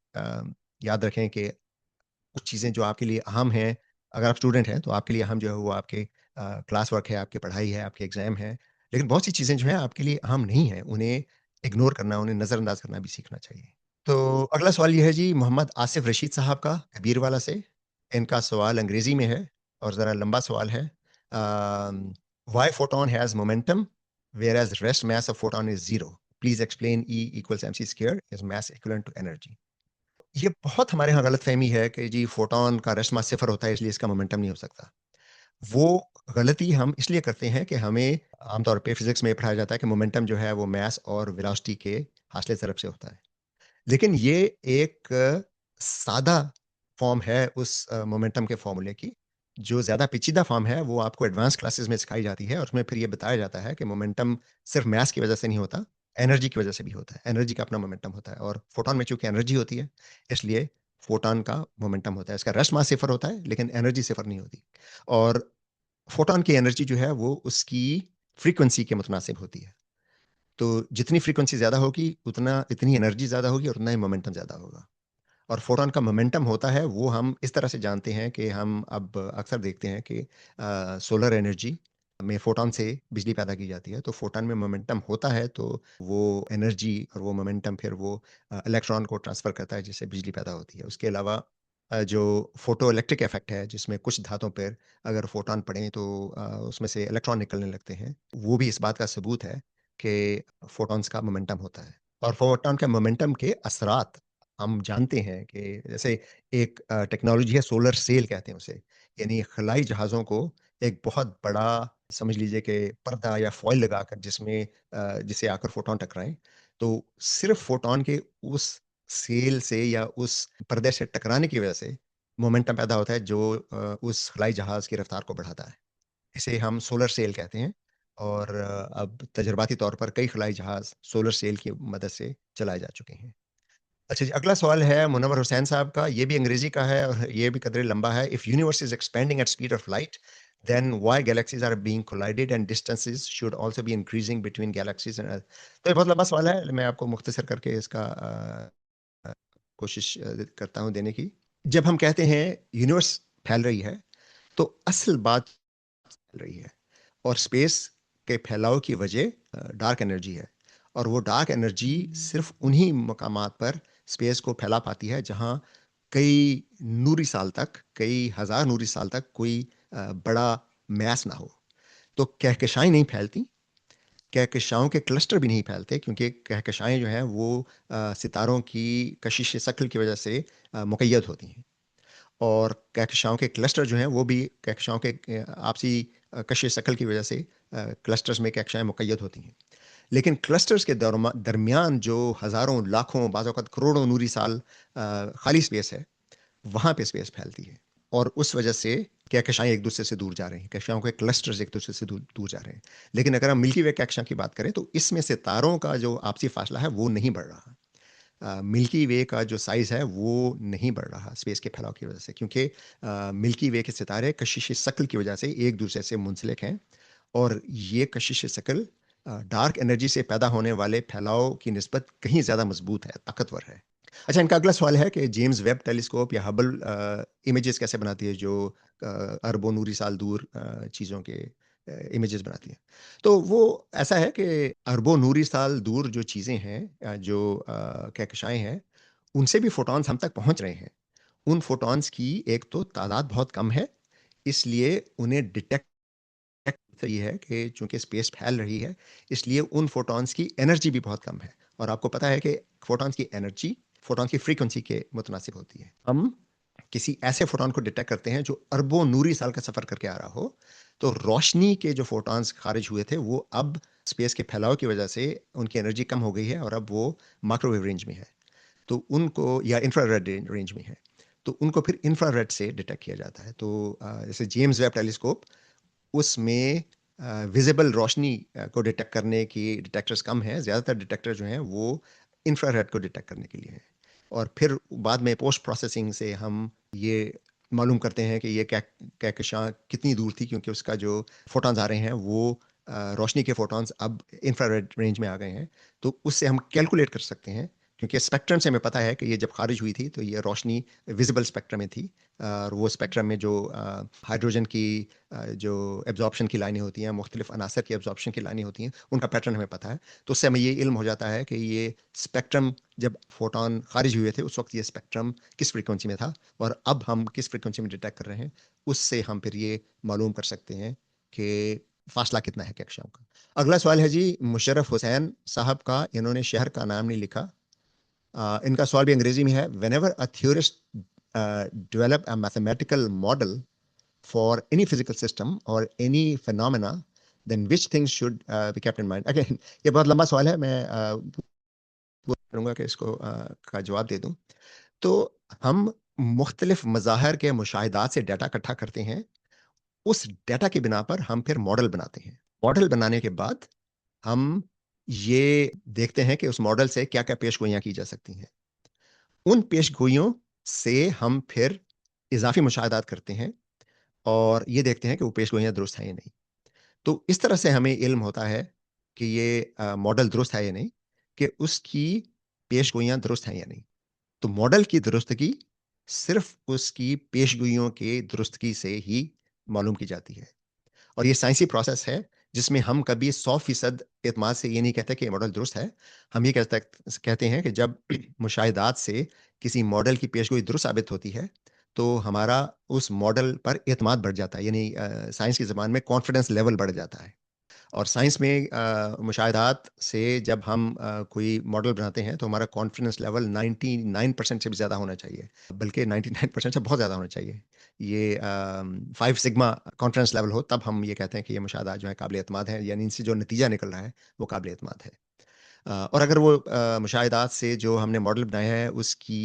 याद रखें कि कुछ चीज़ें जो आपके लिए अहम हैं, अगर आप स्टूडेंट हैं, तो आपके लिए अहम जो है वो आपके क्लास वर्क है, आपकी पढ़ाई है, आपके एग्ज़ाम हैं। लेकिन बहुत सी चीज़ें जो हैं आपके लिए अहम नहीं हैं, उन्हें इग्नोर करना, उन्हें नज़रअंदाज़ करना भी सीखना चाहिए। तो अगला सवाल ये है जी मोहम्मद आसिफ रशीद साहब का कबीरवाला से। इनका सवाल अंग्रेज़ी में है और ज़रा लंबा सवाल है। Why photon has momentum whereas rest mass of photon is 0? Please explain E equals mc square is mass equivalent to energy. ये बहुत हमारे यहाँ गलतफ़हमी है कि जी फोटॉन का रेस्ट मास सिफ़र होता है इसलिए इसका मोमेंटम नहीं हो सकता। वो गलती हम इसलिए करते हैं कि हमें आमतौर पे फ़िज़िक्स में पढ़ाया जाता है कि मोमेंटम जो है वो मास और वेलोसिटी के फासले तरफ से होता है। लेकिन ये एक सादा फ़ॉर्म है उस मोमेंटम के फ़ॉर्मूले की। जो ज़्यादा पेचीदा फ़ॉर्म है वो आपको एडवांस क्लासेस में सिखाई जाती है और उसमें फिर ये बताया जाता है कि मोमेंटम सिर्फ़ मास की वज़ह से नहीं होता, एनर्जी की वज़ह से भी होता है। एनर्जी का अपना मोमेंटम होता है और फोटॉन में चूँकि एनर्जी होती है, इसलिए फोटॉन का मोमेंटम होता है। इसका रेस्ट मास सिफ़र होता है, लेकिन एनर्जी सिफ़र नहीं होती। और फोटॉन की एनर्जी जो है वो उसकी फ्रीक्वेंसी के मुतनासिब होती है। तो जितनी फ्रीक्वेंसी ज़्यादा होगी, उतना इतनी एनर्जी ज़्यादा होगी और उतना ही मोमेंटम ज़्यादा होगा। और फोटॉन का मोमेंटम होता है, वो हम इस तरह से जानते हैं कि हम अब अक्सर देखते हैं कि सोलर एनर्जी में फोटॉन से बिजली पैदा की जाती है। तो फोटॉन में मोमेंटम होता है, तो वो एनर्जी और वो मोमेंटम फिर वो इलेक्ट्रॉन को ट्रांसफ़र करता है, जिससे बिजली पैदा होती है। उसके अलावा जो फोटो इलेक्ट्रिक इफ़ेक्ट है, जिसमें कुछ धातुओं पर अगर फोटॉन पड़ें, तो उसमें से इलेक्ट्रॉन निकलने लगते हैं। वो भी इस बात का सबूत है कि फोटॉन्स का मोमेंटम होता है। और फोटॉन के मोमेंटम के असरात हम जानते हैं कि जैसे एक टेक्नोलॉजी है सोलर सेल कहते हैं उसे। यानी खलाई जहाज़ों को एक बहुत बड़ा समझ लीजिए कि पर्दा या फ़ॉइल लगाकर जिसमें जिससे आकर फ़ोटॉन टकराएँ। तो सिर्फ़ फ़ोटॉन के उस सेल से या उस पर्दे से टकराने की वज़ह से मोमेंटम पैदा होता है जो उस खलाई जहाज़ की रफ़्तार को बढ़ाता है। इसे हम सोलर सेल कहते हैं और अब तजर्बाती तौर पर कई खलाई जहाज़ सोलर सेल की मदद से चलाए जा चुके हैं। अच्छा जी, अगला सवाल है मुनव्वर हुसैन साहब का, ये भी अंग्रेज़ी का है और ये भी कदरे लंबा है। If universe is expanding at speed of light, then why galaxies are being collided and distances should also be increasing between galaxies and earth. तो ये बहुत लंबा सवाल है, मैं आपको मुख्तसर करके इसका अ, कोशिश करता हूँ देने की। जब हम कहते हैं यूनिवर्स फैल रही है, तो असल बात फैल रही है और स्पेस के फैलाव की वजह डार्क एनर्जी है और वो डार्क एनर्जी सिर्फ उन्हीं मकामात पर स्पेस को फैला पाती है जहाँ कई नूरी साल तक, कई हज़ार नूरी साल तक कोई बड़ा मैस ना हो। तो कहकशाएँ नहीं फैलती, कहकशाओं के क्लस्टर भी नहीं फैलते क्योंकि कहकशाएँ जो हैं वो सितारों की कशिश शक्ल की वजह से मुक़य्यद होती हैं। और कहकशाओं के क्लस्टर जो हैं वो भी कहकशाओं के आपसी कशिश शकल की वजह से क्लस्टर्स में कहकशाएँ मुक़य्यद होती हैं। लेकिन क्लस्टर्स के दरमियान जो हज़ारों, लाखों, बाज़ औक़ात करोड़ों नूरी साल खाली स्पेस है, वहाँ पे स्पेस फैलती है। और उस वजह से कहकशाएँ एक-दूसरे से दूर जा रही हैं। कहकशाओं के क्लस्टर्स एक-दूसरे से दूर दूर जा रहे हैं। लेकिन अगर हम मिल्की वे कहकशां की बात करें तो इसमें सितारों का जो आपसी फ़ासला है वो नहीं बढ़ रहा। मिल्की वे का जो साइज़ है वो नहीं बढ़ रहा स्पेस के फैलाव की वजह से क्योंकि मिल्की वे के सितारे कशिश शक्ल की वजह से एक दूसरे से मुंसलिक हैं और ये कशिश शक्ल डार्क एनर्जी से पैदा होने वाले फैलाव की निस्बत कहीं ज़्यादा मजबूत है, ताकतवर है। अच्छा, इनका अगला सवाल है कि जेम्स वेब टेलीस्कोप या हबल इमेजेस कैसे बनाती है जो अरबों नूरी साल दूर चीज़ों के इमेजेस बनाती है। तो वो ऐसा है कि अरबों नूरी साल दूर जो चीज़ें हैं जो कहकशाएँ हैं, उनसे भी फोटॉन्स हम तक पहुँच रहे हैं। उन फोटॉन्स की एक तो तादाद बहुत कम है, इसलिए उन्हें डिटेक्ट सही है कि चूँकि स्पेस फैल रही है, इसलिए उन फोटॉन्स की एनर्जी भी बहुत कम है और आपको पता है कि फोटॉन्स की एनर्जी, फोटॉन्स की फ्रीक्वेंसी के मुतनासिब होती है। हम किसी ऐसे फोटॉन को डिटेक्ट करते हैं जो अरबों नूरी साल का सफ़र करके आ रहा हो, तो रोशनी के जो फोटॉन्स खारिज हुए थे, वो अब स्पेस के फैलाव की वजह से उनकी एनर्जी कम हो गई है और अब वो माइक्रोवेव रेंज में है। तो उनको या इंफ्रारेड रेंज में है। तो उनको फिर इंफ्रारेड से डिटेक्ट किया जाता है। तो जैसे जेम्स वेब टेलीस्कोप उसमें विज़िबल रोशनी को डिटेक्ट करने की डिटेक्टर्स कम हैं, ज़्यादातर डिटेक्टर जो हैं वो इंफ्रारेड को डिटेक्ट करने के लिए हैं। और फिर बाद में पोस्ट प्रोसेसिंग से हम ये मालूम करते हैं कि ये कहकशां कितनी दूर थी क्योंकि उसका जो फोटॉन्स आ रहे हैं वो रोशनी के फोटॉन्स अब इंफ्रारेड रेंज में आ गए हैं, तो उससे हम कैलकुलेट कर सकते हैं, क्योंकि स्पेक्ट्रम से हमें पता है कि ये जब खारिज हुई थी तो ये रोशनी विजिबल स्पेक्ट्रम में थी। और वो स्पेक्ट्रम में जो हाइड्रोजन की जो एब्जॉर्प्शन की लाइनें होती हैं, मुख्तलिफ अनासर की एब्जॉर्प्शन की लाइनें होती हैं, उनका पैटर्न हमें पता है। तो उससे हमें ये इल्म हो जाता है कि ये स्पेक्ट्रम जब फोटॉन खारिज हुए थे उस वक्त ये स्पेक्ट्रम किस फ्रीक्वेंसी में था, और अब हम किस फ्रीक्वेंसी में डिटेक्ट कर रहे हैं, उससे हम फिर ये मालूम कर सकते हैं कि फासला कितना है कक्षाओं का। अगला सवाल है जी मुशर्रफ हुसैन साहब का, इन्होंने शहर का नाम नहीं लिखा। इनका सवाल भी अंग्रेजी में है। Whenever a theorist develop a mathematical model for any physical system or any phenomena, then which things should be kept in mind. Again ये बहुत लंबा सवाल है, मैं पूरा करूंगा कि इसको का जवाब दे दूं। तो हम मुख्तलिफ मज़ाहिर के मुशाहिदात से डाटा इकट्ठा करते हैं, उस डाटा की बिना पर हम फिर मॉडल बनाते हैं। मॉडल बनाने के बाद हम ये देखते हैं कि उस मॉडल से क्या क्या पेशगोइयां की जा सकती हैं। उन पेशगोइयों से हम फिर इजाफी मुशाहिदात करते हैं और ये देखते हैं कि वो पेशगोइयां दुरुस्त हैं या नहीं। तो इस तरह से हमें इल्म होता है कि ये मॉडल दुरुस्त है या नहीं, कि उसकी पेशगोइयां दुरुस्त हैं या नहीं। तो मॉडल की दुरुस्तगी सिर्फ उसकी पेशगोइयों के दुरुस्तगी से ही मालूम की जाती है। और ये साइंसी प्रोसेस है जिसमें हम कभी 100% एतमाद से ये नहीं कहते कि ये मॉडल दुरुस्त है। हम ये कहते हैं कि जब मुशाहिदात से किसी मॉडल की पेशगोई दुरुस्त साबित होती है, तो हमारा उस मॉडल पर एतमाद बढ़ जाता है, यानी साइंस की ज़बान में कॉन्फिडेंस लेवल बढ़ जाता है। और साइंस में मुशाहिदात से जब हम कोई मॉडल बनाते हैं तो हमारा कॉन्फिडेंस लेवल 99% से भी ज़्यादा होना चाहिए, बल्कि 99% से बहुत ज़्यादा होना चाहिए। ये 5 सिग्मा कॉन्फिडेंस लेवल हो, तब हम ये कहते हैं कि ये मुशाहिदात जो है काबिल एतमाद है, यानी इनसे जो नतीजा निकल रहा है वो काबिल एतमाद है। और अगर वो मुशाहिदात से जो हमने मॉडल बनाया है उसकी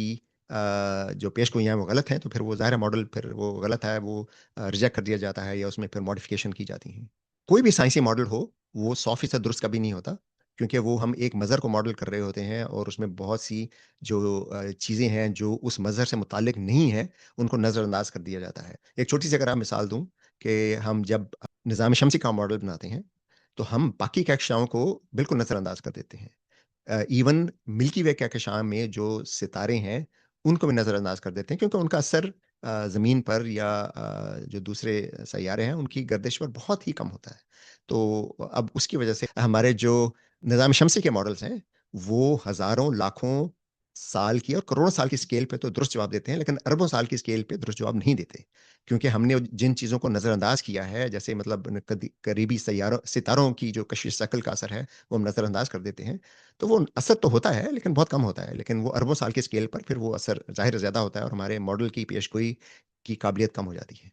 जो पेशगोइयाँ हैं वो गलत हैं, तो फिर वो ज़ाहिर है मॉडल फिर वो गलत है, वो रिजेक्ट कर दिया जाता है या उसमें फिर मॉडिफिकेशन की जाती हैं। कोई भी साइंसी मॉडल हो, वो 100% दुरुस्त कभी नहीं होता, क्योंकि वो हम एक मज़हर को मॉडल कर रहे होते हैं और उसमें बहुत सी जो चीज़ें हैं जो उस मज़हर से मुताल्लिक नहीं है, उनको नज़रअंदाज कर दिया जाता है। एक छोटी-सी अगर आप मिसाल दूँ कि हम जब निज़ाम शमसी का मॉडल बनाते हैं, तो हम बाकी कक्षाओं को बिल्कुल नज़रअंदाज कर देते हैं। इवन मिल्की वे कहकशां में जो सितारे हैं, उनको भी नज़रअंदाज कर देते हैं, क्योंकि उनका असर ज़मीन पर या जो दूसरे सैयारे हैं, उनकी गर्दिश पर बहुत ही कम होता है। तो अब उसकी वजह से हमारे जो निज़ाम शमसी के मॉडल्स हैं, वो हज़ारों, लाखों साल की और करोड़ों साल की स्केल पे तो दुरुस्त जवाब देते हैं, लेकिन अरबों साल की स्केल पे दुरुस्त जवाब नहीं देते। क्योंकि हमने जिन चीज़ों को नज़रअंदाज किया है, जैसे मतलब करीबी सैयारों सितारों की जो कशिश शकल का असर है, वो हम नज़रअंदाज कर देते हैं। तो वो असर तो होता है, लेकिन बहुत कम होता है। लेकिन वो अरबों साल की स्केल पर फिर वो असर ज़ाहिर ज़्यादा होता है और हमारे मॉडल की पेशगोई की काबिलियत कम हो जाती है।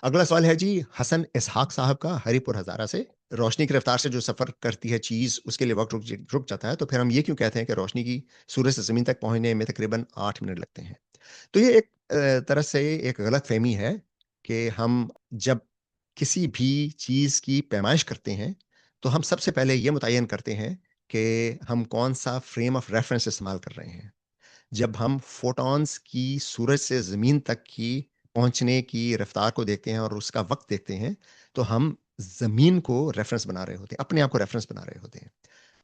अगला सवाल है जी हसन इसहाक साहब का, हरीपुर हज़ारा से। रोशनी की रफ़्तार से जो सफ़र करती है चीज़, उसके लिए वक़्त रुक जाता है, तो फिर हम ये क्यों कहते हैं कि रोशनी की सूरज से ज़मीन तक पहुँचने में तकरीबन 8 मिनट लगते हैं? तो ये एक तरह से एक गलतफ़हमी है कि हम जब किसी भी चीज़ की पैमाइश करते हैं, तो हम सबसे पहले ये मुतय्यन करते हैं कि हम कौन-सा फ्रेम ऑफ रेफ़रेंस इस्तेमाल कर रहे हैं। जब हम फोटॉन्स की सूरज से ज़मीन तक की पहुँचने की रफ़्तार को देखते हैं और उसका वक़्त देखते हैं, तो हम ज़मीन को रेफ़रेंस बना रहे होते हैं, अपने आप को रेफ़रेंस बना रहे होते हैं।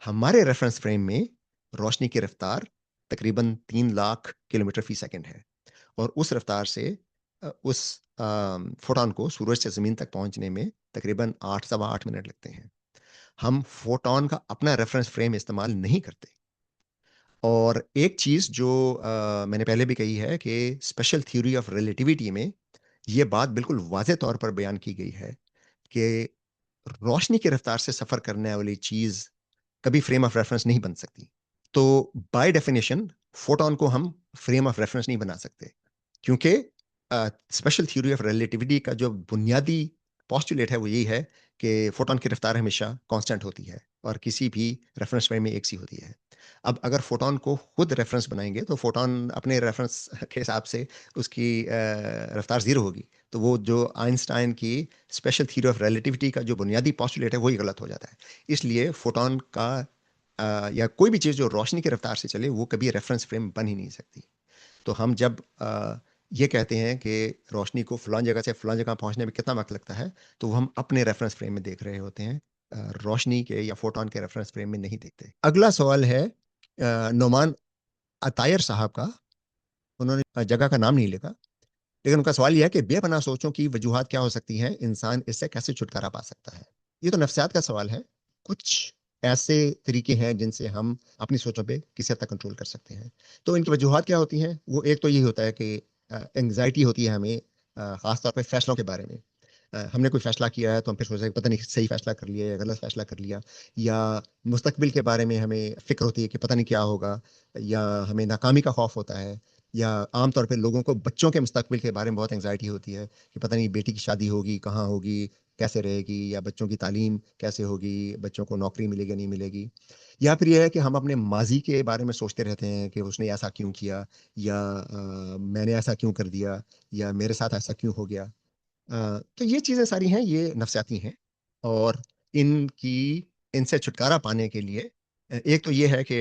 हमारे रेफ़रेंस फ्रेम में रोशनी की रफ़्तार तकरीबन 3 लाख किलोमीटर फ़ी सेकंड है, और उस रफ़्तार से उस फोटॉन को सूरज से ज़मीन तक पहुँचने में तकरीबन 8 सवा 8 मिनट लगते हैं। हम फोटॉन का अपना रेफ़रेंस फ्रेम इस्तेमाल नहीं करते। और एक चीज़ जो मैंने पहले भी कही है कि स्पेशल थ्योरी ऑफ रिलेटिविटी में ये बात बिल्कुल वाज़ेह तौर पर बयान की गई है कि रोशनी की रफ़्तार से सफ़र करने वाली चीज़ कभी फ्रेम ऑफ रेफ़रेंस नहीं बन सकती। तो बाय डेफिनिशन फोटॉन को हम फ्रेम ऑफ रेफ़रेंस नहीं बना सकते, क्योंकि स्पेशल थ्योरी ऑफ रिलेटिविटी का जो बुनियादी पोस्टुलेट है वो यही है कि फोटॉन की रफ़्तार हमेशा कांस्टेंट होती है और किसी भी रेफ़रेंस फ्रेम में एक सी होती है। अब अगर फोटॉन को खुद रेफ़रेंस बनाएँगे तो फोटॉन अपने रेफ़रेंस के हिसाब से उसकी रफ़्तार ज़ीरो होगी। तो वो जो आइंस्टाइन की स्पेशल थ्योरी ऑफ रिलेटिविटी का जो बुनियादी पोस्टुलेट है वही गलत हो जाता है। इसलिए फोटॉन का या कोई भी चीज़ जो रोशनी की रफ़्तार से चले वो कभी रेफ़रेंस फ्रेम बन ही नहीं सकती। तो हम जब ये कहते हैं कि रोशनी को फ़लाँ जगह से फ़लाँ जगह पहुँचने में कितना वक़्त लगता है, तो वो हम अपने रेफ़रेंस फ्रेम में देख रहे होते हैं, रोशनी के या फोटोन के रेफरेंस फ्रेम में नहीं देखते। अगला सवाल है नोमान अतायर साहब का। उन्होंने जगह का नाम नहीं लिखा, लेकिन उनका सवाल यह है कि बेपनाह सोचों की वजूहात क्या हो सकती हैं, इंसान इससे कैसे छुटकारा पा सकता है। ये तो नफ्सियात का सवाल है। कुछ ऐसे तरीके हैं जिनसे हम अपनी सोचों पे किसी हद तक कंट्रोल कर सकते हैं। तो इनकी वजूहात क्या होती हैं? वो एक तो यही होता है कि एंग्जाइटी होती है हमें, खासतौर पे फैसलों के बारे में। हमने कोई फैसला किया है तो हम फिर सोचते हैं पता नहीं सही फैसला कर लिया या गलत फैसला कर लिया, या मुस्तकबिल के बारे में हमें फिक्र होती है कि पता नहीं क्या होगा, या हमें नाकामी का खौफ होता है, या आमतौर पे लोगों को बच्चों के मुस्तकबिल के बारे में बहुत एंग्जाइटी होती है कि पता नहीं बेटी की शादी होगी, कहाँ होगी, कैसे रहेगी, या बच्चों की तालीम कैसे होगी, बच्चों को नौकरी मिलेगी नहीं मिलेगी। या फिर यह है कि हम अपने माजी के बारे में सोचते रहते हैं कि उसने ऐसा क्यों किया, या मैंने ऐसा क्यों कर दिया, या मेरे साथ ऐसा क्यों हो गया। तो ये चीज़ें सारी हैं, ये नफसियाती हैं। और इनकी इनसे छुटकारा पाने के लिए एक तो ये है कि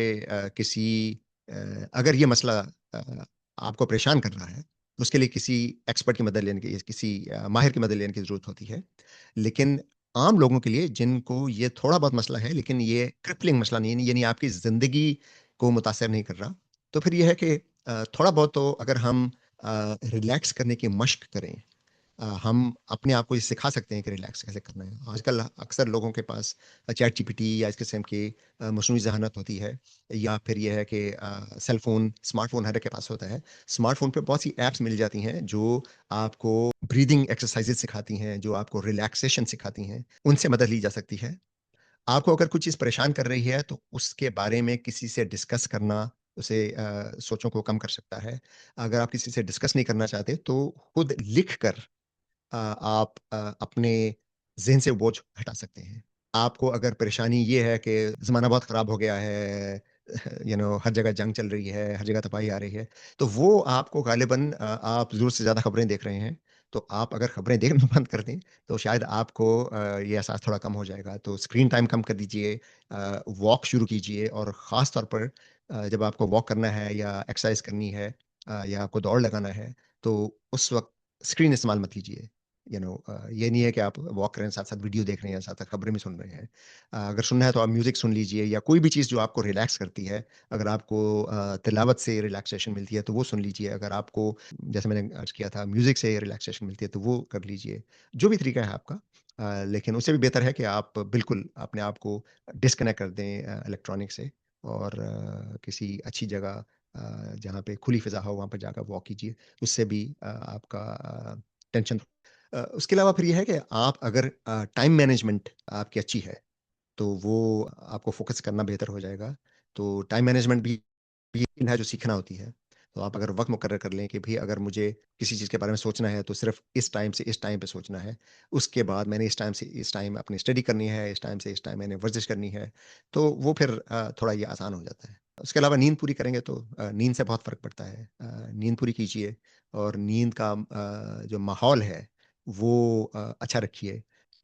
अगर ये मसला अ, आपको परेशान कर रहा है, तो उसके लिए किसी एक्सपर्ट की मदद लेने की, किसी माहिर की मदद लेने की ज़रूरत होती है। लेकिन आम लोगों के लिए जिनको ये थोड़ा बहुत मसला है, लेकिन ये क्रिपलिंग मसला नहीं है, यानी आपकी ज़िंदगी को मुतासिर नहीं कर रहा, तो फिर ये है कि थोड़ा बहुत तो अगर हम रिलैक्स करने की मश्क करें, हम अपने आप को ये सिखा सकते हैं कि रिलैक्स कैसे करना है। आजकल अक्सर लोगों के पास चैट जीपीटी या इस किस्म की मसनूई ज़हानत होती है, या फिर ये है कि सेल फ़ोन, स्मार्टफ़ोन हर एक के पास होता है। स्मार्टफ़ोन पे बहुत सी ऐप्स मिल जाती हैं जो आपको ब्रीदिंग एक्सरसाइज़ेज़ सिखाती हैं, जो आपको रिलैक्सेशन सिखाती हैं, उनसे मदद ली जा सकती है। आपको अगर कुछ चीज़ परेशान कर रही है, तो उसके बारे में किसी से डिस्कस करना उसे सोचों को कम कर सकता है। अगर आप किसी से डिस्कस नहीं करना चाहते, तो खुद लिख कर आप अपने ज़हन से बोझ हटा सकते हैं। आपको अगर परेशानी ये है कि ज़माना बहुत ख़राब हो गया है, हर जगह जंग चल रही है, हर जगह तबाही आ रही है, तो वो आपको ग़ालिबन आप ज़रूरत से ज़्यादा ख़बरें देख रहे हैं, तो आप अगर ख़बरें देखना बंद कर दें, तो शायद आपको ये एहसास थोड़ा कम हो जाएगा। तो स्क्रीन टाइम कम कर दीजिए, वॉक शुरू कीजिए, और ख़ास तौर पर जब आपको वॉक करना है या एक्सरसाइज़ करनी है, या आपको दौड़ लगाना है, तो उस वक़्त स्क्रीन इस्तेमाल मत कीजिए। ये नहीं है कि आप वॉक कर रहे हैं, साथ-साथ वीडियो देख रहे हैं, साथ-साथ खबरें भी सुन रहे हैं। अगर सुनना है तो आप म्यूज़िक सुन लीजिए, या कोई भी चीज़ जो आपको रिलैक्स करती है। अगर आपको तिलावत से रिलैक्सेशन मिलती है, तो वो सुन लीजिए। अगर आपको, जैसे मैंने अर्ज़ किया था, म्यूज़िक से रिलैक्सेशन मिलती है, तो वो कर लीजिए। जो भी तरीका है आपका, लेकिन उससे भी बेहतर है कि आप बिल्कुल अपने आप को डिस्कनेक्ट कर दें इलेक्ट्रॉनिक से, और किसी अच्छी जगह जहाँ पे खुली फ़िज़ा हो, वहाँ पर जाकर वॉक कीजिए। उससे भी आपका टेंशन। उसके अलावा फिर ये है कि आप अगर टाइम मैनेजमेंट आपकी अच्छी है, तो वो आपको फ़ोकस करना बेहतर हो जाएगा। तो टाइम मैनेजमेंट भी स्किल है जो सीखना होती है। तो आप अगर वक़्त मुकर्रर कर लें कि भई अगर मुझे किसी चीज़ के बारे में सोचना है, तो सिर्फ़ इस टाइम से इस टाइम पे सोचना है। उसके बाद मैंने इस टाइम से इस टाइम अपनी स्टडी करनी है, इस टाइम से इस टाइम मैंने वर्ज़िश करनी है। तो वो फिर थोड़ा ये आसान हो जाता है। उसके अलावा नींद पूरी करेंगे तो नींद से बहुत फ़र्क पड़ता है। नींद पूरी कीजिए, और नींद का जो माहौल है वो अच्छा रखिए।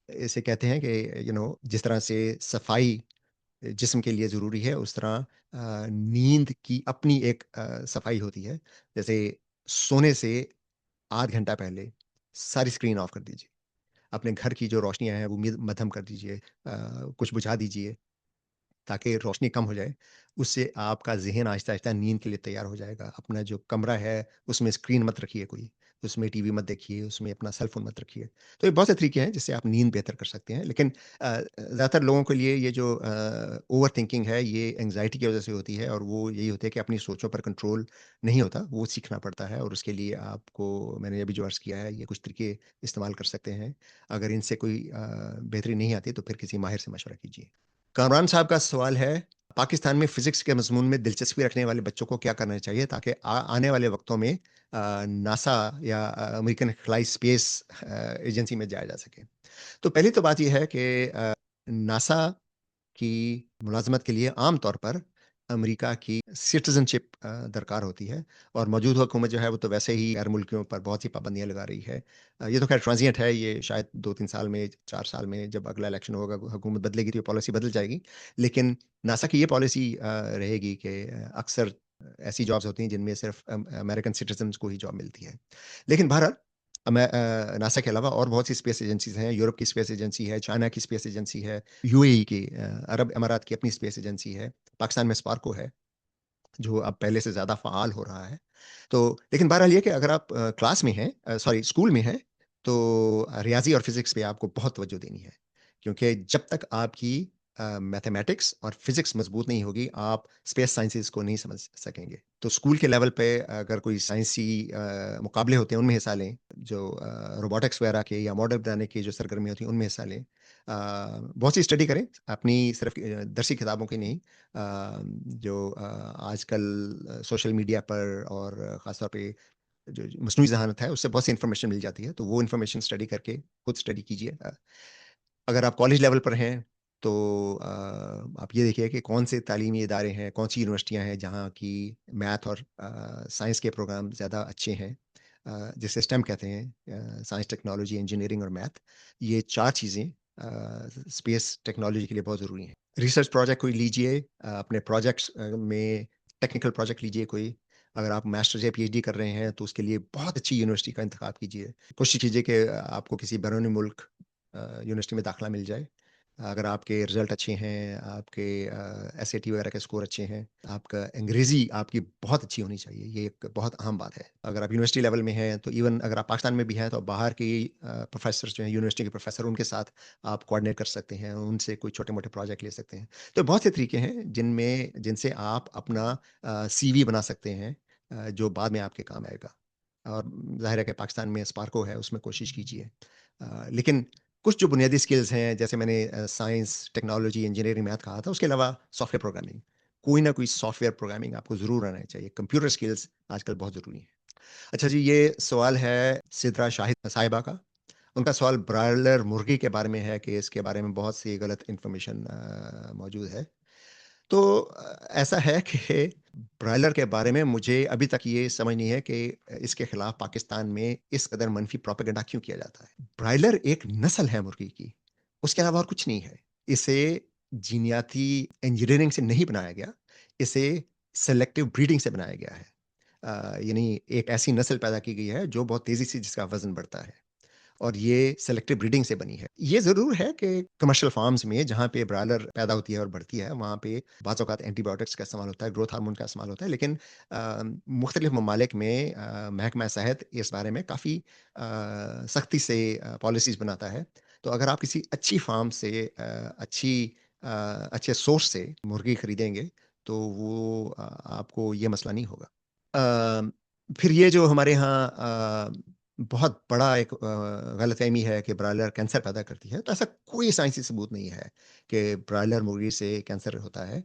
इसे कहते हैं कि जिस तरह से सफाई जिस्म के लिए ज़रूरी है, उस तरह नींद की अपनी एक सफाई होती है। जैसे सोने से आध घंटा पहले सारी स्क्रीन ऑफ कर दीजिए। अपने घर की जो रोशनियाँ हैं वो मद्धम कर दीजिए, कुछ बुझा दीजिए, ताकि रोशनी कम हो जाए। उससे आपका ज़हन आहिस्ता-आहिस्ता नींद के लिए तैयार हो जाएगा। अपना जो कमरा है, उसमें स्क्रीन मत रखिए कोई, उसमें टीवी मत देखिए, उसमें अपना सेल फ़ोन मत रखिए। तो ये बहुत से तरीके हैं जिससे आप नींद बेहतर कर सकते हैं। लेकिन ज़्यादातर लोगों के लिए ये जो ओवरथिंकिंग है, ये एंग्ज़ायटी की वज़ह से होती है, और वो यही होता है कि अपनी सोचों पर कंट्रोल नहीं होता, वो सीखना पड़ता है, और उसके लिए आपको मैंने अभी जो अर्ज़ किया है, ये कुछ तरीके इस्तेमाल कर सकते हैं। अगर इनसे कोई बेहतरी नहीं आती, तो फिर किसी माहिर से मशवरा कीजिए। कामरान साहब का सवाल है, पाकिस्तान में फ़िज़िक्स के मज़मून में दिलचस्पी रखने वाले बच्चों को क्या करना चाहिए ताकि आने वाले वक़्तों में नासा या अमेरिकन खलाई स्पेस एजेंसी में जाया जा सके? तो पहली तो बात ये है कि नासा की मुलाज़मत के लिए आम तौर पर अमेरिका की सिटिज़नशिप दरकार होती है, और मौजूदा हुकूमत जो है वो तो वैसे ही गैर मुल्कियों पर बहुत सी पाबंदियाँ लगा रही है। ये तो ख़ैर ट्रांज़िएंट है, ये शायद 2-3 साल में, 4 साल में जब अगला इलेक्शन होगा, हुकूमत बदलेगी तो ये पॉलिसी बदल जाएगी। लेकिन नासा की ये पॉलिसी रहेगी कि अक्सर ऐसी जॉब्स होती हैं जिनमें सिर्फ़ अमेरिकन सिटिज़न्स को ही जॉब मिलती है। लेकिन बहरहाल नासा के अलावा और बहुत सी स्पेस एजेंसीज़ हैं, यूरोप की स्पेस एजेंसी है, चाइना की स्पेस एजेंसी है, यूएई की अरब अमारात की अपनी स्पेस एजेंसी है, पाकिस्तान में स्पार्को है, जो अब पहले से ज़्यादा फ़ाल हो रहा है। तो लेकिन बहरहाल ये है कि अगर आप क्लास में हैं सॉरी स्कूल में हैं, तो रियाज़ी और फ़िज़िक्स पे आपको बहुत तवज्जो देनी है। क्योंकि जब तक आपकी मैथमेटिक्स और फ़िज़िक्स मज़बूत नहीं होगी, आप स्पेस साइंसेज़ को नहीं समझ सकेंगे। तो स्कूल के लेवल पे अगर कोई साइंसी मुकाबले होते हैं, उनमें हिस्सा लें। जो रोबोटिक्स वगैरह के या मॉडल बनाने की जो सरगर्मी होती हैं, उनमें हिस्सा लें। बहुत सी स्टडी करें, अपनी सिर्फ़ दरसी किताबों की नहीं। जो आजकल सोशल मीडिया पर और ख़ास तौर पे जो मस्नूई ज़हानत है, उससे बहुत सी इन्फॉर्मेशन मिल जाती है, तो वो इन्फॉर्मेशन स्टडी करके खुद स्टडी कीजिए। अगर आप कॉलेज लेवल पर हैं, तो आप ये देखिए कि कौन से तालीमी इदारे हैं, कौन-सी यूनिवर्सिटियाँ हैं, जहाँ की मैथ और साइंस के प्रोग्राम ज़्यादा अच्छे हैं। जिसे स्टेम कहते हैं साइंस, टेक्नोलॉजी, इंजीनियरिंग और मैथ। ये 4 चीज़ें स्पेस टेक्नोलॉजी के लिए बहुत ज़रूरी हैं। रिसर्च प्रोजेक्ट कोई लीजिए अपने प्रोजेक्ट्स में टेक्निकल प्रोजेक्ट लीजिए कोई। अगर आप मास्टर्स या पीएचडी कर रहे हैं, तो उसके लिए बहुत अच्छी यूनिवर्सिटी का इंतखाब कीजिए। कोशिश कीजिए कि आपको किसी बैरून मुल्क यूनिवर्सिटी में दाखिला मिल जाए। अगर आपके रिज़ल्ट अच्छे हैं, आपके एसएटी वगैरह के स्कोर अच्छे हैं, आपका अंग्रेज़ी आपकी बहुत अच्छी होनी चाहिए, ये एक बहुत अहम बात है। अगर आप यूनिवर्सिटी लेवल में हैं, तो इवन अगर आप पाकिस्तान में भी हैं, तो बाहर की प्रोफ़ेसर्स जो हैं, यूनिवर्सिटी के प्रोफ़ेसर, उनके साथ आप कोऑर्डिनेट कर सकते हैं, उनसे कोई छोटे-मोटे प्रोजेक्ट ले सकते हैं। तो बहुत से तरीके हैं, जिनसे आप अपना सीवी बना सकते हैं जो बाद में आपके काम आएगा। और ज़ाहिर है कि पाकिस्तान में स्पार्को है, उसमें कोशिश कीजिए। लेकिन कुछ जो बुनियादी स्किल्स हैं, जैसे मैंने साइंस, टेक्नोलॉजी, इंजीनियरिंग, मैथ कहा था, उसके अलावा सॉफ्टवेयर प्रोग्रामिंग, कोई ना कोई सॉफ्टवेयर प्रोग्रामिंग आपको ज़रूर आना चाहिए। कंप्यूटर स्किल्स आजकल बहुत ज़रूरी हैं। अच्छा जी, ये सवाल है सिद्रा शाहिद साहिबा का। उनका सवाल ब्रॉयलर मुर्गी के बारे में है कि इसके बारे में बहुत सी गलत इन्फॉर्मेशन मौजूद है। तो ऐसा है कि ब्रॉयलर के बारे में मुझे अभी तक ये समझ नहीं है कि इसके खिलाफ पाकिस्तान में इस कदर मनफी प्रोपेगेंडा क्यों किया जाता है। ब्रॉयलर एक नस्ल है मुर्गी की, उसके अलावा और कुछ नहीं है। इसे जीनियाती इंजीनियरिंग से नहीं बनाया गया, इसे सेलेक्टिव ब्रीडिंग से बनाया गया है। यानी एक ऐसी नस्ल पैदा की गई है जो बहुत तेज़ी से जिसका वज़न बढ़ता है। और ये सेलेक्टिव ब्रीडिंग से बनी है। ये ज़रूर है कि कमर्शियल फार्म्स में जहाँ पे ब्रॉयलर पैदा होती है और बढ़ती है, वहाँ पे बाज़ औक़ात एंटीबायोटिक्स का इस्तेमाल होता है, ग्रोथ हार्मोन का इस्तेमाल होता है। लेकिन मुख्तलिफ़ ममालिक में महकमा सेहत इस बारे में काफ़ी सख्ती से पॉलिसीज़ बनाता है। तो अगर आप किसी अच्छी फार्म से अच्छे सोर्स से मुर्गी खरीदेंगे, तो वो आपको ये मसला नहीं होगा। अ, फिर ये जो हमारे यहाँ बहुत बड़ा एक गलतफ़हमी है कि ब्रॉयलर कैंसर पैदा करती है, तो ऐसा कोई साइंसी सबूत नहीं है कि ब्रॉयलर मुर्गी से कैंसर होता है।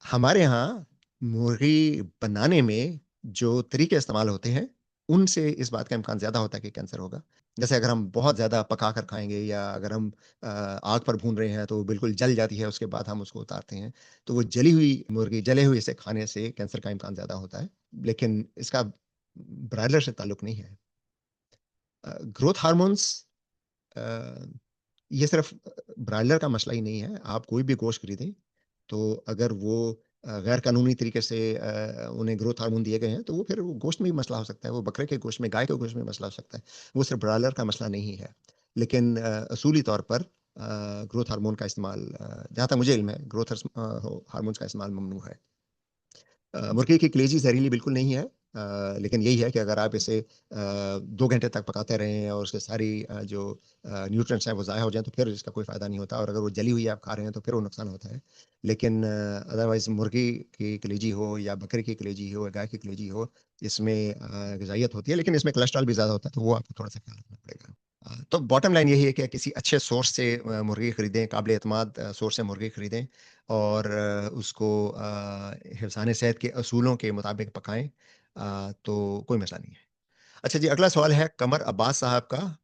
हमारे यहाँ मुर्गी बनाने में जो तरीके इस्तेमाल होते हैं, उनसे इस बात का इम्कान ज़्यादा होता है कि कैंसर होगा। जैसे अगर हम बहुत ज़्यादा पका कर खाएँगे या अगर हम आग पर भून रहे हैं, तो वो बिल्कुल जल जाती है, उसके बाद हम उसको उतारते हैं। तो वो जली हुई मुर्गी, जले हुए इसे खाने से कैंसर का इम्कान ज़्यादा होता है। लेकिन इसका ब्रॉयलर से ताल्लुक नहीं है। ग्रोथ हार्मोन्स अ, ये सिर्फ़ ब्रॉयलर का मसला ही नहीं है, आप कोई भी गोश्त खरीदें, तो अगर वो गैर कानूनी तरीके से उन्हें ग्रोथ हार्मोन दिए गए हैं, तो वो फिर वो गोश्त में भी मसला हो सकता है, वो बकरे के गोश्त में, गाय के गोश्त में मसला हो सकता है। वो सिर्फ़ ब्रॉयलर का मसला नहीं है। लेकिन असूली तौर पर ग्रोथ हार्मोन का इस्तेमाल जहाँ तक मुझे इल्म है, ग्रोथ हार्मोन्स का इस्तेमाल ममनू है। मुर्गे की कलेजी ज़हरीली बिल्कुल नहीं है। लेकिन यही है कि अगर आप इसे 2 घंटे तक पकाते रहें और उसके सारी जो न्यूट्रिएंट्स हैं वो ज़ाया हो जाएँ, तो फिर इसका कोई फ़ायदा नहीं होता और अगर वो जली हुई आप खा रहे हैं, तो फिर वो नुकसान होता है। लेकिन अदरवाइज़ मुर्गी की कलेजी हो या बकरे की कलेजी हो या गाय की कलेजी हो, इसमें ग़िज़ाइयत होती है, लेकिन इसमें कोलेस्ट्रॉल भी ज़्यादा होता है, तो वो आपको थोड़ा-सा ख़्याल रखना पड़ेगा। तो बॉटम लाइन यही है कि किसी अच्छे सोर्स से मुर्गी खरीदें, काबिल एतमाद सोर्स से मुर्गी खरीदें और उसको हिफ़्ज़ान सेहत के असूलों के मुताबिक पकाएँ तो कोई मसला नहीं है। अच्छा जी, अगला सवाल है कमर अब्बास साहब का।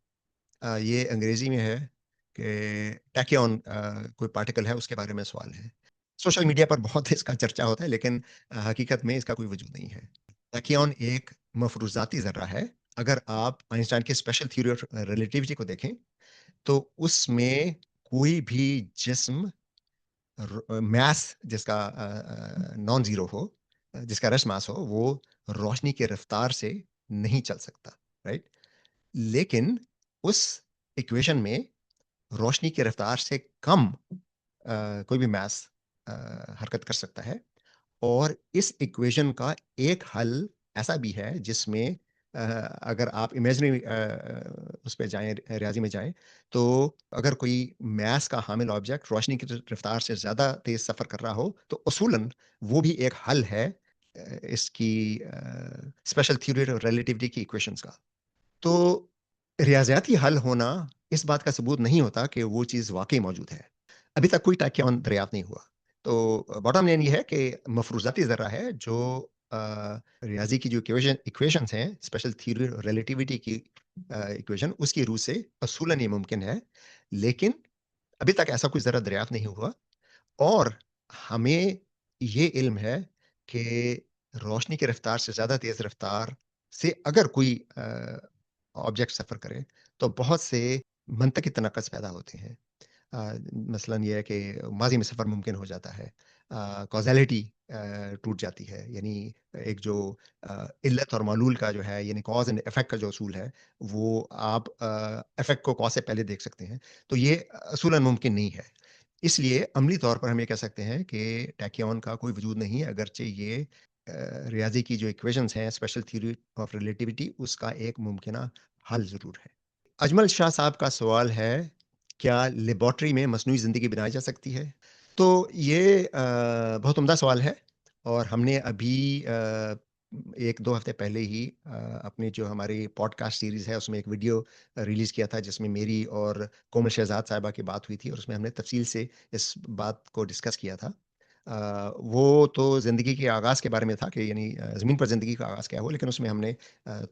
ये अंग्रेज़ी में है कि टैक्योन कोई पार्टिकल है, उसके बारे में सवाल है। सोशल मीडिया पर बहुत इसका चर्चा होता है, लेकिन हकीकत में इसका कोई वजूद नहीं है। टैक्योन एक मफ़रूज़ाती ज़र्रा है। अगर आप आइंस्टाइन की स्पेशल थ्योरी ऑफ रिलेटिविटी को देखें, तो उसमें कोई भी जिस्म मास जिसका नॉन ज़ीरो हो जिसका रेस्ट मास हो, वो रोशनी की रफ़्तार से नहीं चल सकता, राइट? लेकिन उस इक्वेशन में रोशनी की रफ्तार से कम कोई भी मास हरकत कर सकता है। और इस इक्वेशन का एक हल ऐसा भी है जिसमें अगर आप इमेजिनरी उस पे जाएँ, रियाज़ी में जाएँ, तो अगर कोई मास का हामिल ऑब्जेक्ट रोशनी की रफ्तार से ज़्यादा तेज़ सफ़र कर रहा हो, तो उसूलन वो भी एक हल है इसकी स्पेशल थ्योरी ऑफ रिलेटिविटी की इक्वेशंस का। तो रियाज़ियाती हल होना इस बात का सबूत नहीं होता कि वो चीज़ वाक़ई मौजूद है। अभी तक कोई टैक्योन दरियाफ़्त नहीं हुआ। तो बॉटम लाइन ये है कि मफ़रूज़ाती ज़र्रा है जो रियाज़ी की जो इक्वेशंस हैं, स्पेशल थ्योरी ऑफ रिलेटिविटी की इक्वेशन, उसकी रूह से असूलन ये मुमकिन है। लेकिन अभी तक ऐसा कोई ज़र्रा दरियाफ़्त नहीं हुआ और हमें ये इल्म है कि रोशनी की रफ्तार से ज़्यादा तेज़ रफ्तार से अगर कोई ऑब्जेक्ट सफ़र करे, तो बहुत से मंतकी तनक़्क़ुस पैदा होते हैं। मसलन ये है कि माज़ी में सफ़र मुमकिन हो जाता है। कॉज़ैलिटी टूट जाती है, यानी एक जो इल्लत और मालूल का जो है, यानी कॉज़ एंड इफ़ेक्ट का जो असूल है, वो आप इफ़ेक्ट को कॉज़ से पहले देख सकते हैं। तो ये असूलन मुमकिन नहीं है। इसलिए अमली तौर पर हम ये कह सकते हैं कि टैक्योन का कोई वजूद नहीं है, अगरचे ये रियाज़ी की जो इक्वेशंस हैं, स्पेशल थ्योरी ऑफ रिलेटिविटी, उसका एक मुमकिना हल ज़रूर है। अजमल शाह साहब का सवाल है, क्या लेबॉरेटरी में मस्नूई ज़िंदगी बनाई जा सकती है? तो ये बहुत उम्दा सवाल है और हमने अभी 1-2 हफ़्ते पहले ही अपनी जो हमारी पॉडकास्ट सीरीज़ है, उसमें एक वीडियो रिलीज़ किया था, जिसमें मेरी और कोमल शहज़ाद साहिबा की बात हुई थी और उसमें हमने तफ़सील से इस बात को डिस्कस किया था। वो तो ज़िंदगी के आगाज़ के बारे में था कि यानी ज़मीन पर ज़िंदगी का आगाज़ क्या हुआ, लेकिन उसमें हमने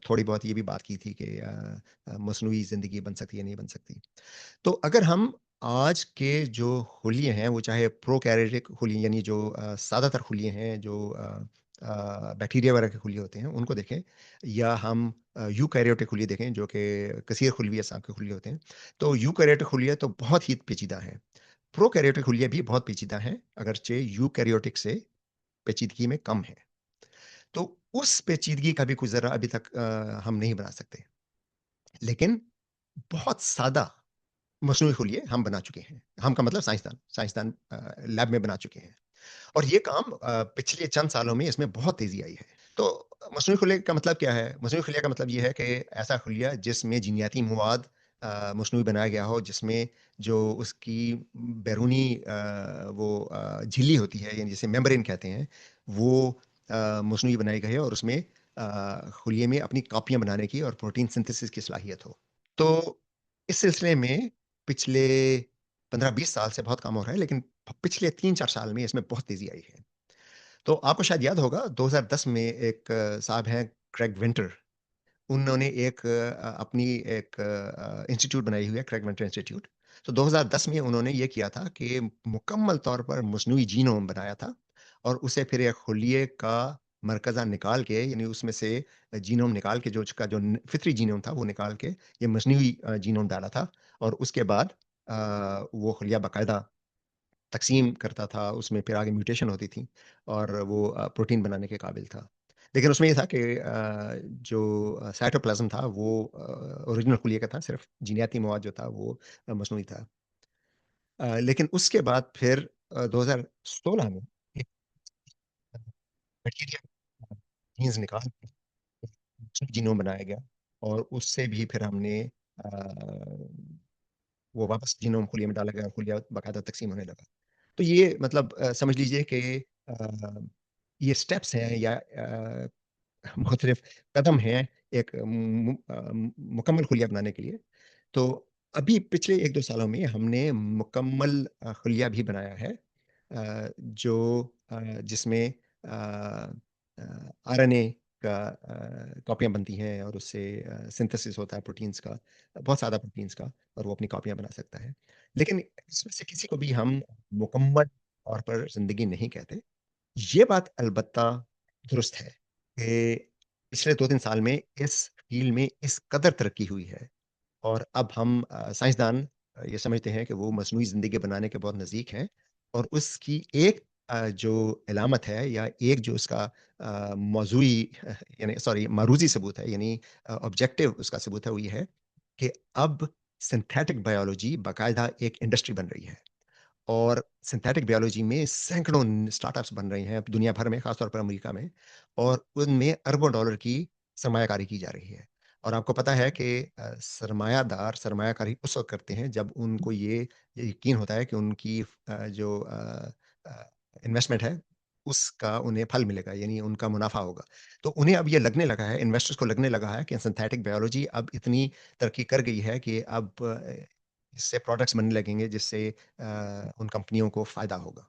थोड़ी बहुत ये भी बात की थी कि मस्नूई ज़िंदगी बन सकती है, नहीं बन सकती। तो अगर हम आज के जो हुलिये हैं, वो चाहे प्रोकैरियोटिक हुलिये, यानी जो सादातर हुलिये हैं, जो बैक्टीरिया वगैरह के हुलिये होते हैं, उनको देखें, या हम यूकैरियोटिक हुलिये देखें, जो कि कसीर खुलवी अक़साम के हुलिये होते हैं। तो यूकैरियोटिक हुलिये तो बहुत ही पेचीदा हैं। प्रोकैरियोटिक हुलिये भी बहुत पेचीदा हैं, अगरचे यूकैरियोटिक से पेचीदगी में कम है। तो उस पेचीदगी का भी कोई ज़र्रा अभी तक हम नहीं बना सकते। लेकिन बहुत सादा मस्नूई खुलिये हम बना चुके हैं। हम का मतलब साइंसदान, साइंसदान लैब में बना चुके हैं और ये काम पिछले चंद सालों में इसमें बहुत तेज़ी आई है। तो मस्नूई खुलिये का मतलब क्या है? मस्नूई खुलिया का मतलब ये है कि ऐसा खुलिया जिसमें जीनियाती मवाद मस्नूई बनाया गया हो, जिसमें जो उसकी बैरूनी झिल्ली होती है, यानी जिसे मेम्ब्रेन कहते हैं, वो मस्नूई बनाई गई है और उसमें खुलिये में अपनी कॉपियाँ बनाने की और प्रोटीन सिंथेसिस की सलाहियत हो। तो इस सिलसिले में पिछले 15-20 साल से बहुत काम हो रहा है, लेकिन पिछले 3-4 साल में इसमें बहुत तेज़ी आई है। तो आपको शायद याद होगा, 2010 में एक साहब हैं, क्रेग विंटर, उन्होंने एक अपनी एक इंस्टीट्यूट बनाई हुई है, क्रेग विंटर इंस्टीट्यूट। तो 2010 में उन्होंने ये किया था कि मुकम्मल तौर पर मस्नूई जीनोम बनाया था और उसे फिर एक खुलिये का मरकज़ा निकाल के, यानी उसमें से जीनोम निकाल के, जो उसका जो फितरी जीनोम था, वो निकाल के ये मस्नूई जीनोम डाला था और उसके बाद वो खुलिया बाकायदा तक़सीम करता था, उसमें फिर आगे म्यूटेशन होती थी और वो प्रोटीन बनाने के काबिल था। लेकिन उसमें ये था कि जो साइटोप्लाज़्म था, वो ओरिजिनल खुलिये का था, सिर्फ़ जीनियाती मवाद जो था वो मस्नूई था। लेकिन उसके बाद फिर 2016 में एक बैक्टीरिया जीन्स निकाल के जीनोम बनाया गया और उससे भी फिर हमने वो वापस जीनोम खुलिये में डाला गया और खुलिया बाकायदा तक़सीम होने लगा। तो ये मतलब समझ लीजिए कि ये स्टेप्स हैं या मुख्तलिफ कदम हैं एक मुकम्मल खुलिया बनाने के लिए। तो अभी पिछले 1-2 सालों में हमने मुकम्मल खुलिया भी बनाया है, जो जिसमें आरएनए का कॉपियाँ बनती हैं और उससे सिंथेसिस होता है प्रोटीन्स का, बहुत ज़्यादा प्रोटीन्स का, और वो अपनी कॉपियाँ बना सकता है। लेकिन इसमें से किसी को भी हम मुकम्मल तौर पर ज़िंदगी नहीं कहते। ये बात अलबत्ता दुरुस्त है कि पिछले 2-3 साल में इस फ़ील्ड में इस कदर तरक्की हुई है और अब हम साइंसदान ये समझते हैं कि वो मस्नूई ज़िंदगी बनाने के बहुत नज़दीक हैं और उसकी एक जो इलामत है या एक जो उसका मौज़ूई यानी सॉरी मारूज़ी सबूत है यानी ऑब्जेक्टिव उसका सबूत है वो ये है कि अब सिंथेटिक बायोलॉजी बाकायदा एक इंडस्ट्री बन रही है। और सिंथेटिक बायोलॉजी में सैकड़ों स्टार्टअप्स बन रहे हैं दुनिया भर में, खास तौर पर अमेरिका में और उनमें अरबों डॉलर की सरमायाकारी की जा रही है। और आपको पता है कि सरमायादार सरमायाकारी उस वक़्त करते हैं जब उनको ये यकीन होता है कि उनकी जो अ, इन्वेस्टमेंट है, उसका उन्हें फल मिलेगा, यानी उनका मुनाफ़ा होगा। तो उन्हें अब ये लगने लगा है, इन्वेस्टर्स को लगने लगा है कि सिंथेटिक बायोलॉजी अब इतनी तरक्की कर गई है कि अब इससे प्रोडक्ट्स बनने लगेंगे जिससे उन कंपनियों को फ़ायदा होगा।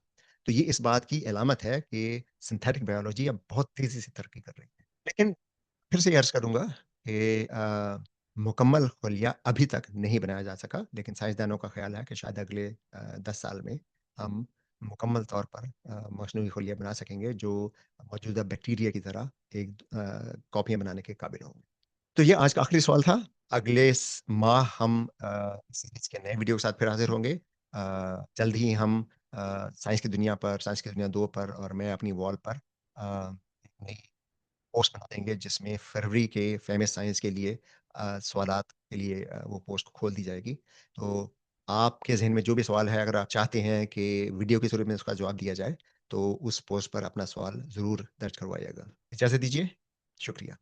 तो ये इस बात की अलामत है कि सिंथेटिक बायोलॉजी अब बहुत तेज़ी से तरक्की कर रही है। लेकिन फिर से ये अर्ज़ करूँगा कि मुकम्मल खुलिया अभी तक नहीं बनाया जा सका, लेकिन साइंसदानों का ख़्याल है कि शायद अगले 10 साल में हम मुकम्मल तौर पर मस्नूई खुलिया बना सकेंगे, जो मौजूदा बैक्टीरिया की तरह एक कॉपियाँ बनाने के काबिल होंगे। तो ये आज का आखिरी सवाल था। अगले माह हम सीरीज़ के नए वीडियो के साथ फिर हाज़िर होंगे। जल्द ही हम साइंस की दुनिया पर, साइंस की दुनिया 2 पर और मैं अपनी वॉल पर एक नई पोस्ट बना देंगे जिसमें फरवरी के फेमस साइंस के लिए सवालात के लिए वो पोस्ट खोल दी जाएगी। तो आपके ज़हन में जो भी सवाल है अगर आप चाहते हैं कि वीडियो के ज़रिए में उसका जवाब दिया जाए, तो उस पोस्ट पर अपना सवाल ज़रूर दर्ज करवाइएगा। इजाज़त दीजिए। शुक्रिया।